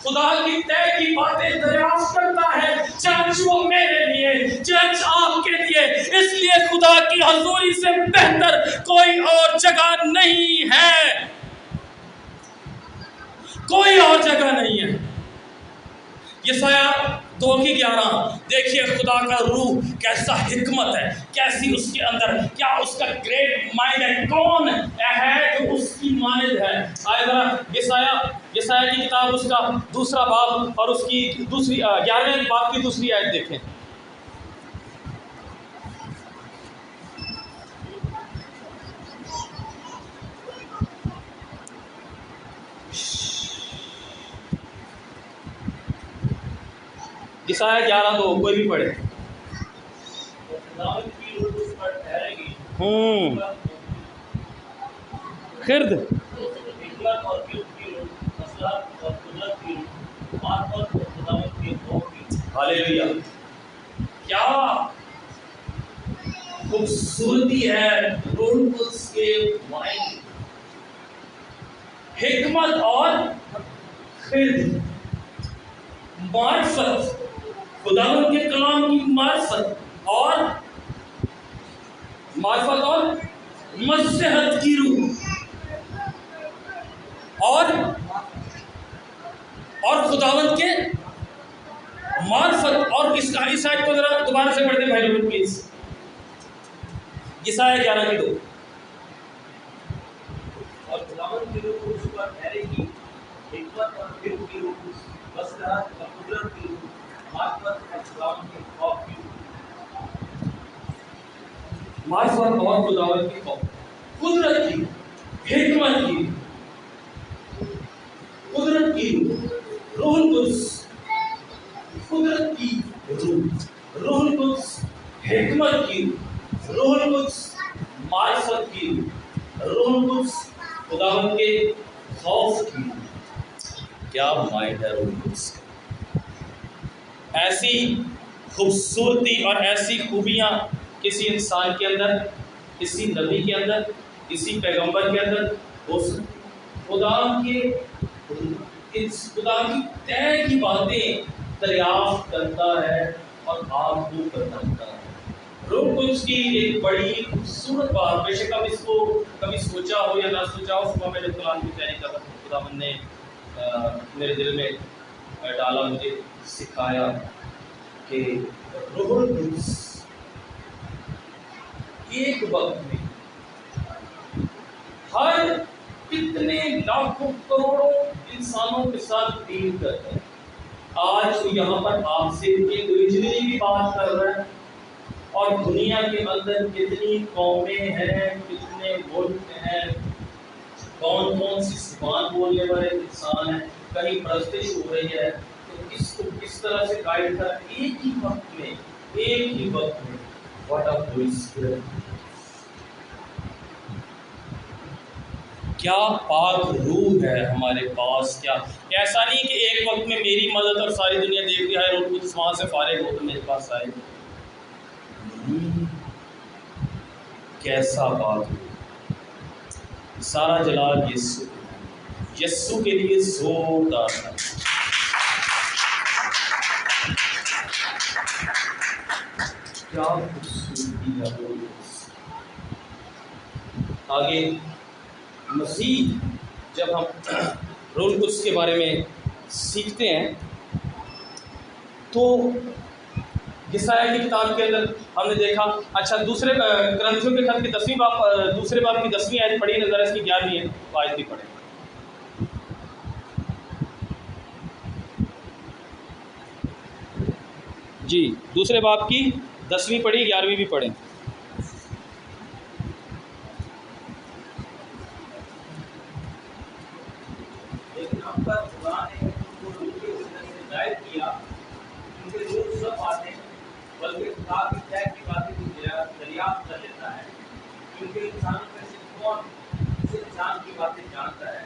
خدا کی طے کی باتیں دریافت کرتا ہے. چرچ وہ میرے لیے، چرچ آپ کے لیے، اس لیے خدا کی حضوری سے بہتر کوئی اور جگہ نہیں ہے، کوئی اور جگہ نہیں ہے. یسایہ 2:11 دیکھیے خدا کا روح کیسا حکمت ہے، کیسی اس کے اندر، کیا اس کا گریٹ مائنڈ ہے. کون ہے جو اس کی مانند ہے؟ آئے ذرا یسایہ کی کتاب، اس کا 2 باب اور اس کی دوسری 11ویں باب کی دوسری آیت دیکھیں. یسایہ 11:2 کوئی بھی پڑھے. خداوند کی روح اس پر ٹھہرے گی، خرد حکمت اور علم کی روح، مصلحت اور قدرت کی روح، معرفت اور خداوند کے خوف کی. ہاللیلویا. کیا خوبصورتی ہے روح القدس کے مائنڈ. حکمت اور خرد، معرفت، خداوند کے کلام کی معرفت اور مصلحت کی روح اور خداوند کے معرفت اور اس آیت کو ذرا دوبارہ سے پڑھتے بھائی لوگ پلیز. یسایہ 11:2. اور خداوند کی روح اس پر ٹھہرے گی، حکمت اور علم کی روح، مصلحت اور قدرت کی روح، معرفت اور خداوند کے خوف کی روح. معرفت اور خداوند کی خوف، قدرت کی، حکمت کی، قدرت کی روح القدس، قدرت کی روح القدس، حکمت کی روح القدس، معرفت کی روح القدس، خداوند کے خوف کی. کیا مائنڈ ہے روح القدس کا! ایسی خوبصورتی اور ایسی خوبیاں کسی انسان کے اندر، کسی نبی کے اندر، کسی پیغمبر کے اندر ہو سکتی. خدا کی طے کی باتیں دریافت کرتا ہے اور آپ کو بتاتا ہے. روح القدس کی ایک بڑی خوبصورت بات، بے شک اب اس کو کبھی سوچا ہو یا نہ سوچا ہو، صبح میں جب قرآن کی تیاری کر رہا تھا خداوند نے میرے دل میں ڈالا، مجھے سکھایا کہ روح القدس ایک وقت میں ہر کتنے لاکھوں کروڑوں انسانوں کے ساتھ ڈیل کرتا ہے. آج وہ یہاں پر آپ سے ایک ریجنلی بھی بات کر رہا ہے، اور دنیا کے اندر کتنی قومیں ہیں، کتنے ملک ہیں، کون کون سی زبان بولنے والے انسان ہیں، کہیں پرستش ہو رہی ہے، تو اس کو کس طرح سے گائیڈ کر ایک ہی وقت میں واٹ آر ہوئیز. کیا پاک روح ہے ہمارے پاس! کیا ایسا نہیں کہ ایک وقت میں میری مدد اور ساری دنیا دیکھ رہی ہے، روح القدس وہاں سے فارغ ہو تو میرے پاس آئے. کیسا پاک روح! سارا جلال یسوع کے لیے زوردار ہے. کیا خوبصورتی ہے روح القدس! آگے مزید جب ہم روح القدس کے بارے میں سیکھتے ہیں تو یسایہ کی کتاب کے اندر ہم نے دیکھا. اچھا، دوسرے کرنتھیوں کے خط کی 10ویں باب، دوسرے باب کی 10ویں آیت پڑھی نظر، اس کی 11ویں ہے، آیت بھی پڑھیں. جی، دوسرے باب کی 10ویں پڑھی، 11ویں بھی پڑھیں. لیکن ہم پر خدا نے ان کو روح کے وسیلے سے ظاہر کیا، کیونکہ روح سب باتیں بلکہ خدا کی طے کی باتیں بھی دریافت کر لیتا ہے. کیونکہ انسانوں میں سے کون اس انسان کی باتیں جانتا ہے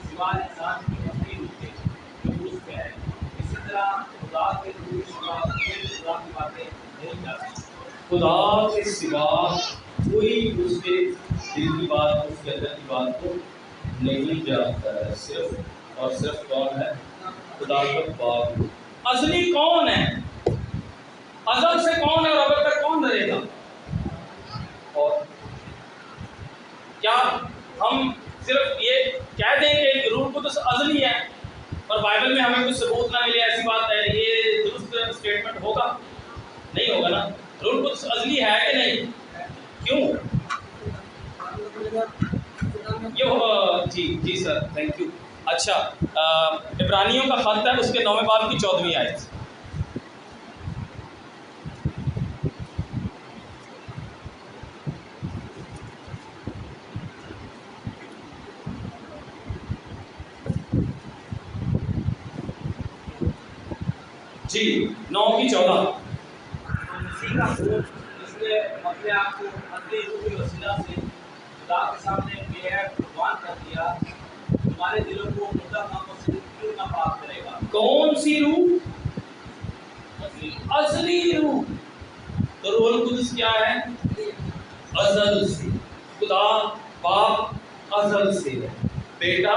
سوائے انسان کی اپنی روح کے جو اس میں ہے. اسی طرح خدا کے روح کے سوا کوئی خدا کی باتیں نہیں جانتا. خدا کے سوا کوئی اس کے دل کی بات، اس کے اندر کی بات کو نہیں جانتا ہے. صرف اور صرف کون ہے؟ خدا کا پاک روح. ازلی کون ہے؟ ازل سے کون ہے اور ابد تک کون رہے گا؟ اور کیا ہم صرف یہ کہہ دیں کہ روح القدس ازلی ہے اور بائبل میں ہمیں کچھ ثبوت نہ ملے، ایسی بات ہے، یہ درست اسٹیٹمنٹ ہوگا؟ نہیں ہوگا نا. روح القدس ازلی ہے کہ نہیں؟ کیوں؟ جی سر، تھینک یو. اچھا، عبرانیوں کا خط ہے، اس کے 9ویں باب کی 14ویں آیت. جی 9:14. مسیح کا روح جس نے اپنے آپ کو اپنی روح کے وسیلہ سے خدا کے سامنے بے عیب قربان کر دیا، ہمارے دلوں کو مردہ کاموں سے کیوں نہ پاک کرے گا؟ کون سی روح؟ ازلی. ازلی روح. تو روح القدس کیا ہے؟ ازل سے. خدا باپ ازل سے ہے، بیٹا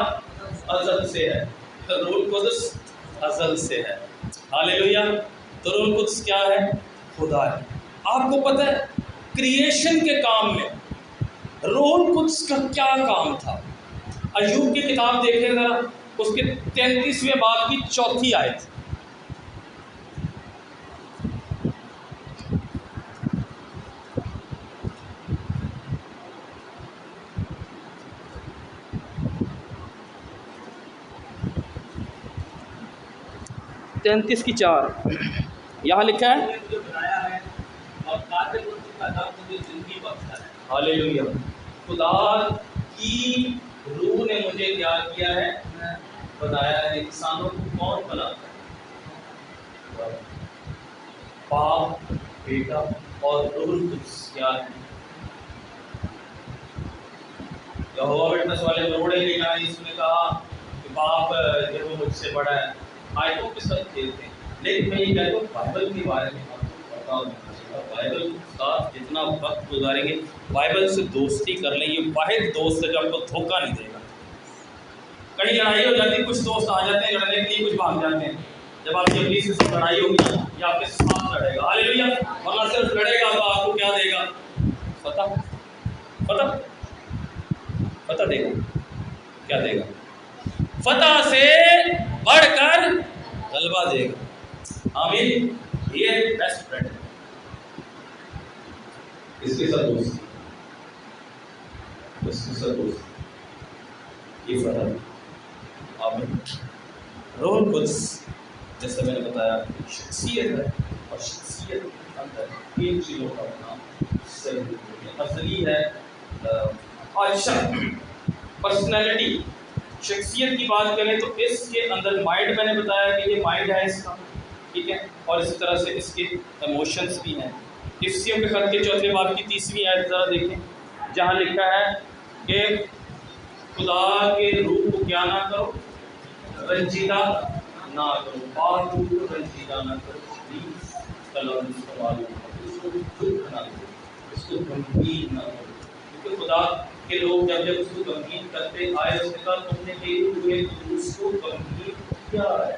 ازل سے ہے، روح القدس ازل سے ہے۔ ہاللیلویہ۔ تو روح القدس کیا ہے؟ خدا ہے۔ آپ کو پتہ ہے کریشن کے کام میں روح القدس کا کیا کام تھا؟ ایوب کی کتاب دیکھیں ذرا، اس کے 33ویں باب کی 4 آیت۔ تینتیس کی 4 یہاں لکھا ہے، نے مجھے بنایا ہے اور قابل روزی کا دم مجھے زندگی بخشا ہے۔ ہاللیلویہ۔ خدا کی روح نے مجھے کیا کیا ہے؟ بنایا ہے۔ انسانوں کو کون بناتا ہے؟ باپ، بیٹا اور روح القدس کیا ہے؟ یہوہ وٹنس والے روڑے لے گئے، اس نے کہا کہ باپ جو وہ مجھ سے بڑا ہے، آیتوں کے ساتھ کھیلتے ہیں۔ لیکن میں یہ کہتا ہوں بائبل کے بارے میں آپ کو پتا ہونا چاہیے۔ بائبل کے ساتھ جتنا وقت گزاریں گے، بائبل سے دوستی کر لیں، یہ واحد دوست ہے جو آپ کو دھوکہ نہیں دے گا۔ کہیں لڑائی ہو جاتی ہے، کچھ دوست آ جاتے ہیں لڑنے کے لیے، کچھ بھاگ جاتے ہیں۔ جب آپ کی اپنی سے لڑائی ہوگی یہ آپ کے ساتھ لڑے گا، ہاللیلویہ۔ ورنہ صرف لڑے گا تو آپ کو کیا دے گا؟ فتح، فتح، فتح دے گا۔ کیا دے گا؟ فتح سے بڑھ کر غلبہ دے گا۔ آمین۔ یہ بیسٹ فرینڈ ہے، اس کے ساتھ دوستی، اس کے ساتھ دوستی، یہ فتح۔ آمین۔ روح القدس جیسے میں نے بتایا شخصیت ہے، اور شخصیت کے اندر 3 چیزوں کا نام ازلی ہے۔ اچھا، پرسنالٹی، شخصیت کی بات کریں تو اس کے اندر مائنڈ، میں نے بتایا کہ یہ مائنڈ ہے اس کا، ٹھیک ہے، اور اسی طرح سے اس کے ایموشنس بھی ہیں۔ افسیوں کے خط کے 4 باب کی 30ویں آیت ذرا دیکھیں، جہاں لکھا ہے کہ خدا کے روح کو کیا نہ کرو؟ رنجیدہ نہ کرو، پاک روح کو رنجیدہ نہ کرو، پلیز کلام استعمال کرو، اس کو دکھ نہ کرو، اس کو غمگین نہ کرو، کیونکہ خدا کے لوگ جب اس کو غمگین کرتے آئے، اس نے کہا تم نے میرے ہوئے قدوس کو غمگین کیا ہے،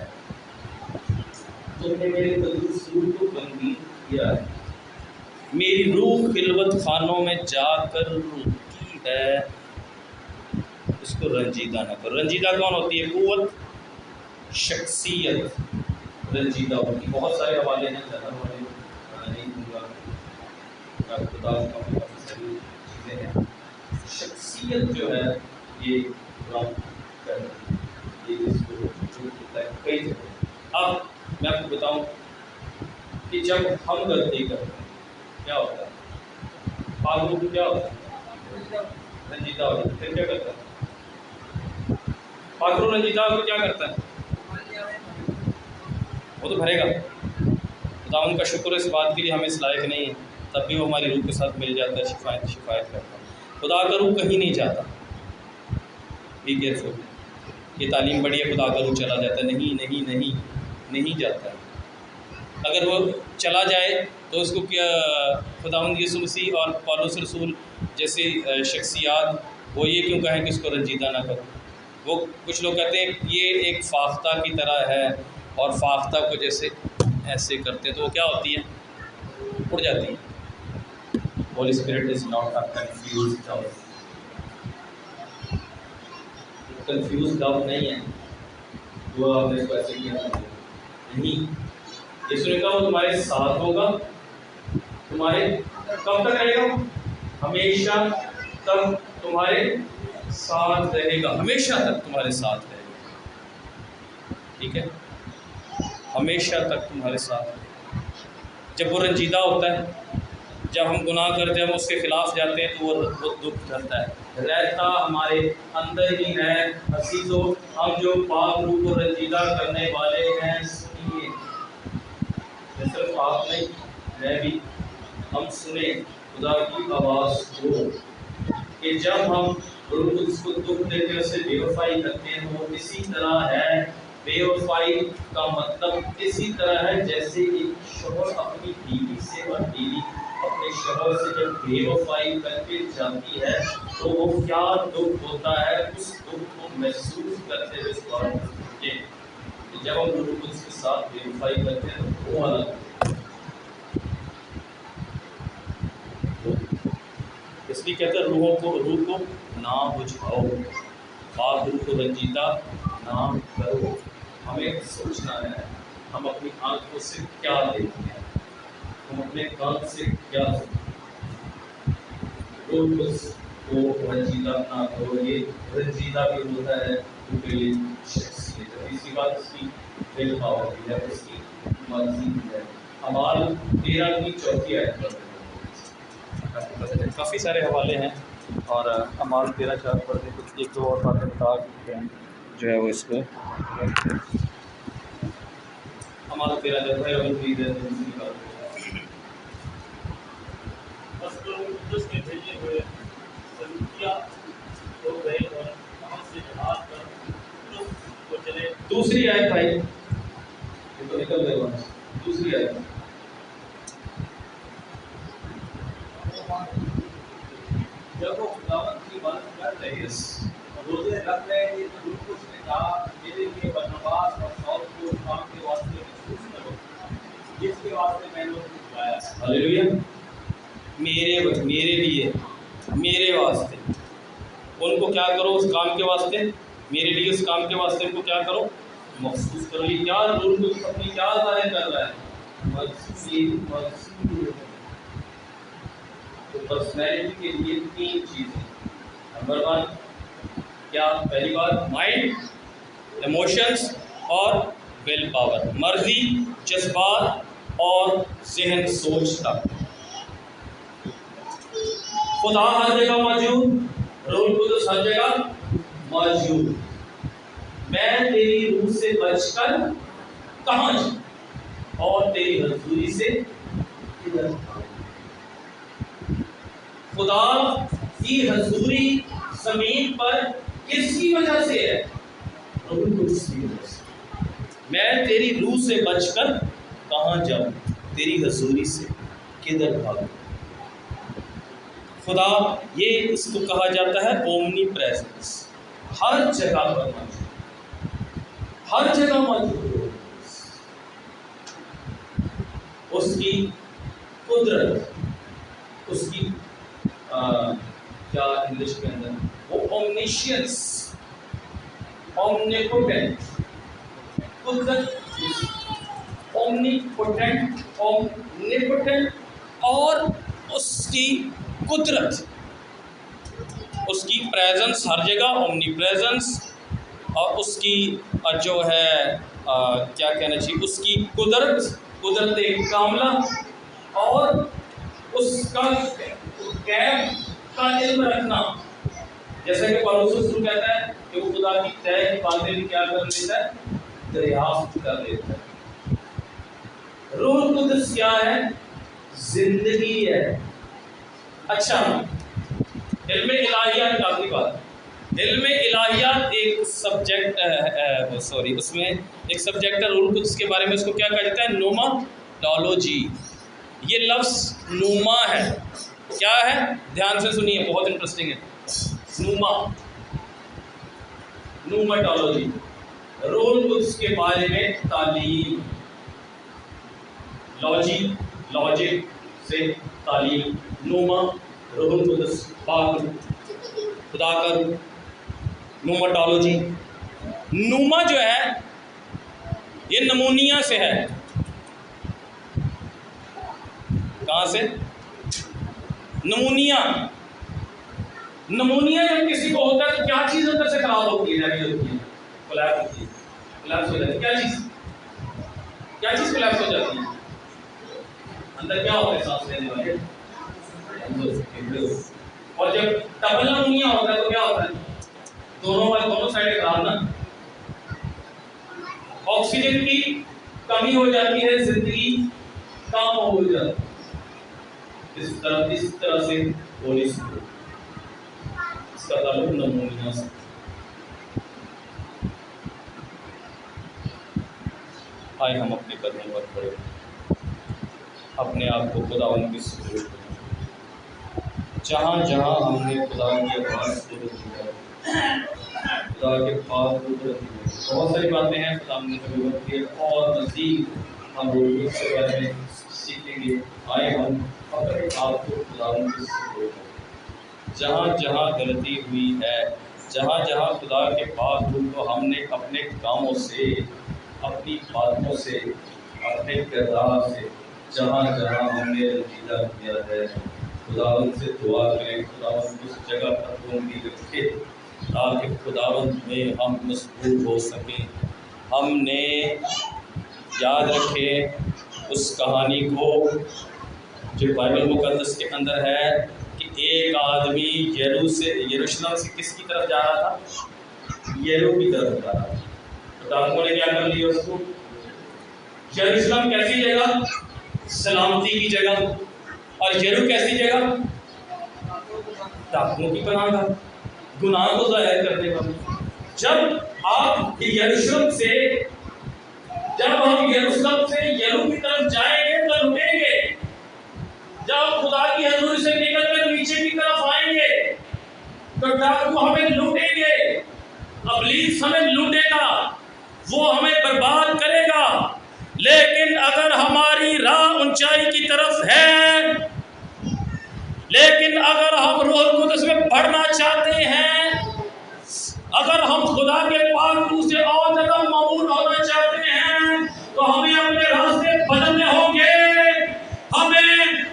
تم نے میرے قدوس روح کو غمگین کیا ہے، میری روح خلوت خانوں میں جا کر روتی ہے، اس کو رنجیدہ نہ کرو۔ رنجیدہ کون ہوتی ہے؟ قوت، شخصیت رنجیدہ ہوتی ہے۔ بہت سارے حوالے ہیں، زیادہ حوالے نہیں دوں گا، خدا کا بہت ساری چیزیں ہیں۔ شخصیت جو ہے یہ رام کرتی ہے، یہ اس کو ہوتا ہے کئی جگہ۔ اب میں آپ کو بتاؤں کہ جب ہم غلطی کرتے ہیں کیا ہوتا ہے؟ پاگل کو کیا ہوتا ہے؟ رنجیدہ ہوتا ہے، پھر کیا کرتا ہے؟ پاگل رنجیدہ کو کیا کرتا ہے؟ وہ تو بھرے گا۔ خدا ان کا شکر اس بات کے لیے ہم اس لائق نہیں ہیں، تب بھی وہ ہماری روح کے ساتھ مل جاتا ہے، شفایت کرتا ہے۔ خدا کا روح کہیں نہیں جاتا، بی کیئرفل۔ یہ تعلیم بڑی ہے خدا کا روح چلا جاتا ہے، نہیں نہیں نہیں نہیں جاتا ہے۔ اگر وہ چلا جائے تو اس کو کیا، خداوند یسوع مسیح اور پولس رسول جیسے شخصیات وہ یہ کیوں کہیں کہ اس کو رنجیدہ نہ کرو؟ وہ کچھ لوگ کہتے ہیں یہ ایک فاختہ کی طرح ہے، اور فاختہ کو جیسے ایسے کرتے ہیں تو وہ کیا ہوتی ہے؟ اڑ جاتی ہے۔ Holy spirit is not a confused dove, confused dove نہیں ہے وہ آپ نے اس کو ایسے کیا نہیں۔ یسوع نے کہا وہ تمہارے ساتھ ہوگا، تمہارے کب تک رہے گا؟ ہمیشہ تک تمہارے ساتھ رہے گا، ہمیشہ تک تمہارے ساتھ رہے گا، ٹھیک ہے، ہمیشہ تک تمہارے ساتھ رہے گا۔ جب وہ رنجیدہ ہوتا ہے، جب ہم گناہ کرتے ہیں، ہم اس کے خلاف جاتے ہیں تو وہ دکھ کرتا ہے، رہتا ہمارے اندر ہی ہے۔ عزیزو، ہم جو پاک روح کو رنجیدہ کرنے والے ہیں، سنیے، صرف آپ نہیں میں بھی، ہم سنیں خدا کی آواز کو، کہ جب ہم روح القدس کو دکھ دے کے اسے بے وفائی کرتے ہیں، وہ اسی طرح ہے۔ بے وفائی کا مطلب اسی طرح ہے جیسے ایک شوہر اپنی بیوی سے اور بیوی اپنے اپنے شوہر سے جب بے وفائی کر کے جاتی ہے تو وہ کیا دکھ ہوتا ہے، اس دکھ کو محسوس کرتے ہوئے اس بات کو سمجھیں کہ جب ہم روح القدس کے ساتھ بے وفائی کرتے ہیں تو وہ الگ اس لیے کہتے ہیں روح کو نہ بجھاؤ، پاک روح کو رنجیدہ نہ کرو۔ ہمیں سوچنا ہے ہم اپنی آنکھوں سے کیا دیکھتے ہیں، ہم اپنے کان سے کیا روح القدس کو رنجیدہ نہ کرو۔ یہ رنجیدہ بھی ہوتا ہے کیونکہ یہ شخصیت ہے، اسی بات اس کی ول پاور بھی ہے، اس کی مرضی بھی ہے۔ اعمال 13 کی 4 آیت پر کافی سارے حوالے ہیں اور اعمال 13:4 پڑھنے کچھ ایک دو اور باتیں بتا کے جو ہے وہ اس کو اعمال 13 ہے بس تو قدس کے بھیجے ہوئے سلوکیہ ہو گئے اور وہاں سے جہاز پر قدس کو چلے۔ دوسری آیت بھائی یہ تو نکل گئے وہاں سے، دوسری آیت جب وہ خداوند کی عبادت کر رہے اور روزے رکھ رہے تھے تو روح القدس نے کہا میرے لیے برناباس اور سول کو کام کے واسطے مخصوص کرو جس کے واسطے میں نے ان کو بلایا ہے۔ ہاللیلویا۔ میرے لیے، میرے واسطے ان کو کیا کرو، اس کام کے واسطے، میرے لیے اس کام کے واسطے ان کو کیا کرو، مخصوص کرو۔ یہ کیا روح القدس اپنی کیا ظاہر کر رہا ہے، مرضی۔ تو پرسنالٹی کے لیے 3 چیزیں، نمبر 1 کیا، پہلی بات مائنڈ، ایموشنس اور ول پاور، مرضی، جذبات اور ذہن سوچتا۔ خدا ہر جگہ موجود، روح القدس ہر جگہ موجود۔ میں تیری روح سے بچ کر کہاں جاؤں اور تیری حضوری سے کدھر بھاگوں۔ خدا کی حضوری زمین پر کس کی وجہ سے ہے، روح القدس کی وجہ سے۔ میں تیری روح سے بچ کر کہاں جاؤں، تیری حضوری سے کدھر بھاگوں۔ خدا یہ اس کو کہا جاتا ہے اومنی پریزنس، ہر جگہ پر موجود، ہر جگہ موجود۔ اس کی قدرت، اس کی کیا انگلش کے اندر وہ اومنیشینس، اومنیپوٹنٹ، قدرت، اومنیپوٹنٹ، اومنیپوٹنٹ، اور اس کی قدرت، اس کی پریزنس ہر جگہ، اومنی پریزنس، اور اس کی جو ہے کیا کہنا چاہیے، اس کی قدرت کاملہ، اور اس کا غیب کا علم رکھنا، جیسا کہ پالوس رسول کہتا ہے کہ وہ خدا کی طے کی باتیں بھی کیا کر لیتا ہے، دریافت کر لیتا ہے۔ روح القدس کیا ہے، زندگی ہے۔ اچھا، علم الہیات کی آخری بات، علم الہیات ایک سبجیکٹ اس میں ایک سبجیکٹ ہے روح القدس کے بارے میں، اس کو کیا کہا جاتا ہے، نوماٹولوجی۔ یہ لفظ نوما ہے، کیا ہے، دھیان سے سنیے، بہت انٹرسٹنگ ہے۔ نوماٹولوجی، روح القدس کے بارے میں تعلیم، لاجک سے تعلیم، نوما روح القدس، پاک خدا کا روح، نوماٹولوجی۔ نوما جو ہے یہ نمونیا سے ہے، کہاں سے، نمونیا جب کسی کو ہوتا ہے تو کیا چیز اندر سے خراب ہوتی ہے، کولیپس ہوتی ہے، کولیپس ہو جاتی ہے، کیا چیز کولیپس ہو جاتی ہے، اندر کیا ہوتا ہے، سانس لینے والے، اور جب ڈبل نمونیا ہوتا ہے تو کیا ہوتا ہے، دونوں سائڈیں خراب نا، آکسیجن کی کمی ہو جاتی ہے، زندگی کم ہو جاتی ہے۔ اس طرح سے ہولی اسپرٹ، اس کا تعلق نمونیا سے۔ آئے ہم اپنے قدموں پر کھڑے اپنے آپ کو خداوند کی سجود جہاں جہاں ہم نے خدا کی آواز کو رکھی ہے، خدا کے پاس قدرت کی بہت ساری باتیں ہیں خدا نے ہمیں وقت دیا اور مزید ہم لوگ اس کے بارے میں سیکھیں گے. آئے ہم اپنے آپ کو خدا کے سپرد کریں. جہاں جہاں غلطی ہوئی ہے، جہاں جہاں خدا کے پاس کو ہم نے اپنے کاموں سے، اپنی باتوں سے، اپنے کردار سے جہاں جہاں ہم نے رنجیدہ کیا ہے، خداوند سے دعا کریں خداوند اس جگہ پر روندی رکھے تاکہ خداوند میں ہم مضبوط ہو سکیں. ہم نے یاد رکھے اس کہانی کو جو بائبل مقدس کے اندر ہے کہ ایک آدمی یروشلم سے کس کی طرف جا رہا تھا؟ یریکو کی طرف جا رہا تھا. تو ڈاکوؤں نے کیا کر لیا اس کو؟ یروشلم کیسی جگہ؟ سلامتی کی جگہ. اور یریکو کیسی جگہ؟ ڈاکوؤں کی پناہ گاہ، گناہ کو ظاہر کرنے والی. جب آپ یروشلم سے یریکو کی طرف جائیں گے تو لٹیں گے. جب خدا کی حضوری سے نکل کر نیچے کی طرف آئیں گے تو ڈاکو ہمیں لوٹیں گے، ابلیس ہمیں لوٹے گا، وہ ہمیں برباد کرے گا. لیکن اگر ہماری راہ اونچائی کی طرف ہے، لیکن اگر ہم روح القدس میں بڑھنا چاہتے ہیں، اگر ہم خدا کے پاک روح سے اور زیادہ معمور ہونا چاہتے ہیں تو ہمیں اپنے راستے بدلنے ہوں گے. ہمیں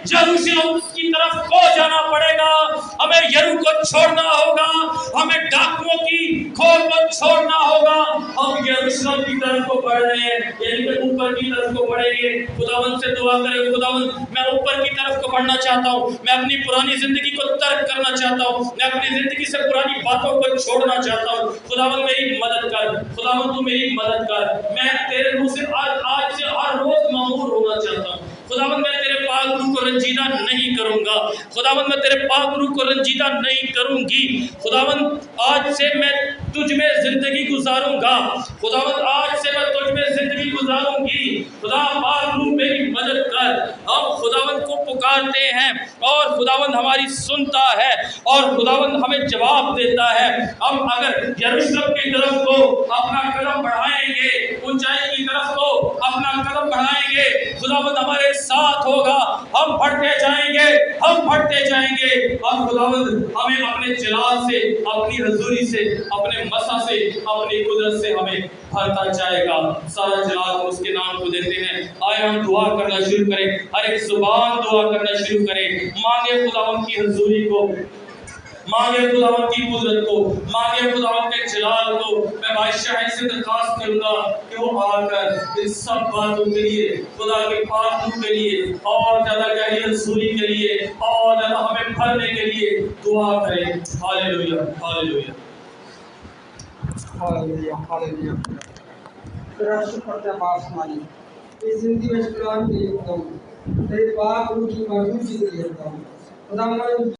یروشلم کی طرف کو جانا پڑے گا، ہمیں یریکو کو چھوڑنا ہوگا، ہمیں ڈاکوؤں کی کھول کو چھوڑنا ہوگا. ہم یروشلم کی طرف کو بڑھ رہے ہیں، یعنی کہ اوپر کی طرف کو بڑھیں گے. خداوند سے دعا کریں خداوند میں اوپر کی طرف کو بڑھنا چاہتا ہوں، میں اپنی پرانی زندگی کو ترک کرنا چاہتا ہوں، میں اپنی زندگی سے پرانی باتوں کو چھوڑنا چاہتا ہوں. خداوند میری مدد کر، خداوند تو میری مدد کر. میں تیرے روح سے آج سے ہر روز معمور ہونا چاہتا ہوں. خداوند میں تیرے پاک روح کو رنجیدہ نہیں کروں گا. خداوند میں تیرے پاک روح کو رنجیدہ نہیں کروں گی. خداوند آج سے میں تجھ میں زندگی گزاروں گا. خداوند آج سے میں تجھ میں زندگی گزاروں گی. خدا پاک روح میری مدد کر. ہم خداوند کو پکارتے ہیں اور خداوند ہماری سنتا ہے اور خداوند ہمیں جواب دیتا ہے. ہم اگر یروشلم کی طرف کو اپنا قدم بڑھائیں گے، اونچائی کی طرف کو اپنا قدم بڑھائیں گے، خداوند ہمارے ساتھ ہوگا. ہم بڑھتے جائیں گے، ہم بڑھتے جائیں گے اور خداوند ہمیں اپنے جلال سے، اپنی حضوری سے، اپنے مسا سے، اپنی قدرت سے ہمیں بھرتا جائے گا. سارا جلال ہم اس کے نام کو دیتے ہیں. آئے ہم دعا کرنا شروع کریں، ہر ایک زبان دعا کرنا شروع کریں. مانگے خداوند کی حضوری کو، مانگے خداوند کی قدرت کو، مانگے خداوند کے جلال کو. میں بادشاہ سے درخواست کروں گا کہ وہ آ کر ان سب باتوں کے لیے، خدا کے پاک روح کے لیے اور زیادہ گہری حضوری کے لیے اور زیادہ ہمیں بھرنے کے لیے دعا کریں. ہاللیلویہ ہاللیلویہ ہاللیلویہ ہاللیلویہ. تیرا شکر ہے باپ ہماری اس زندگی میں شکران کے لیے خدا، تیرے پاک روح کی موجودگی کے لیے خدا. خدا ہمارے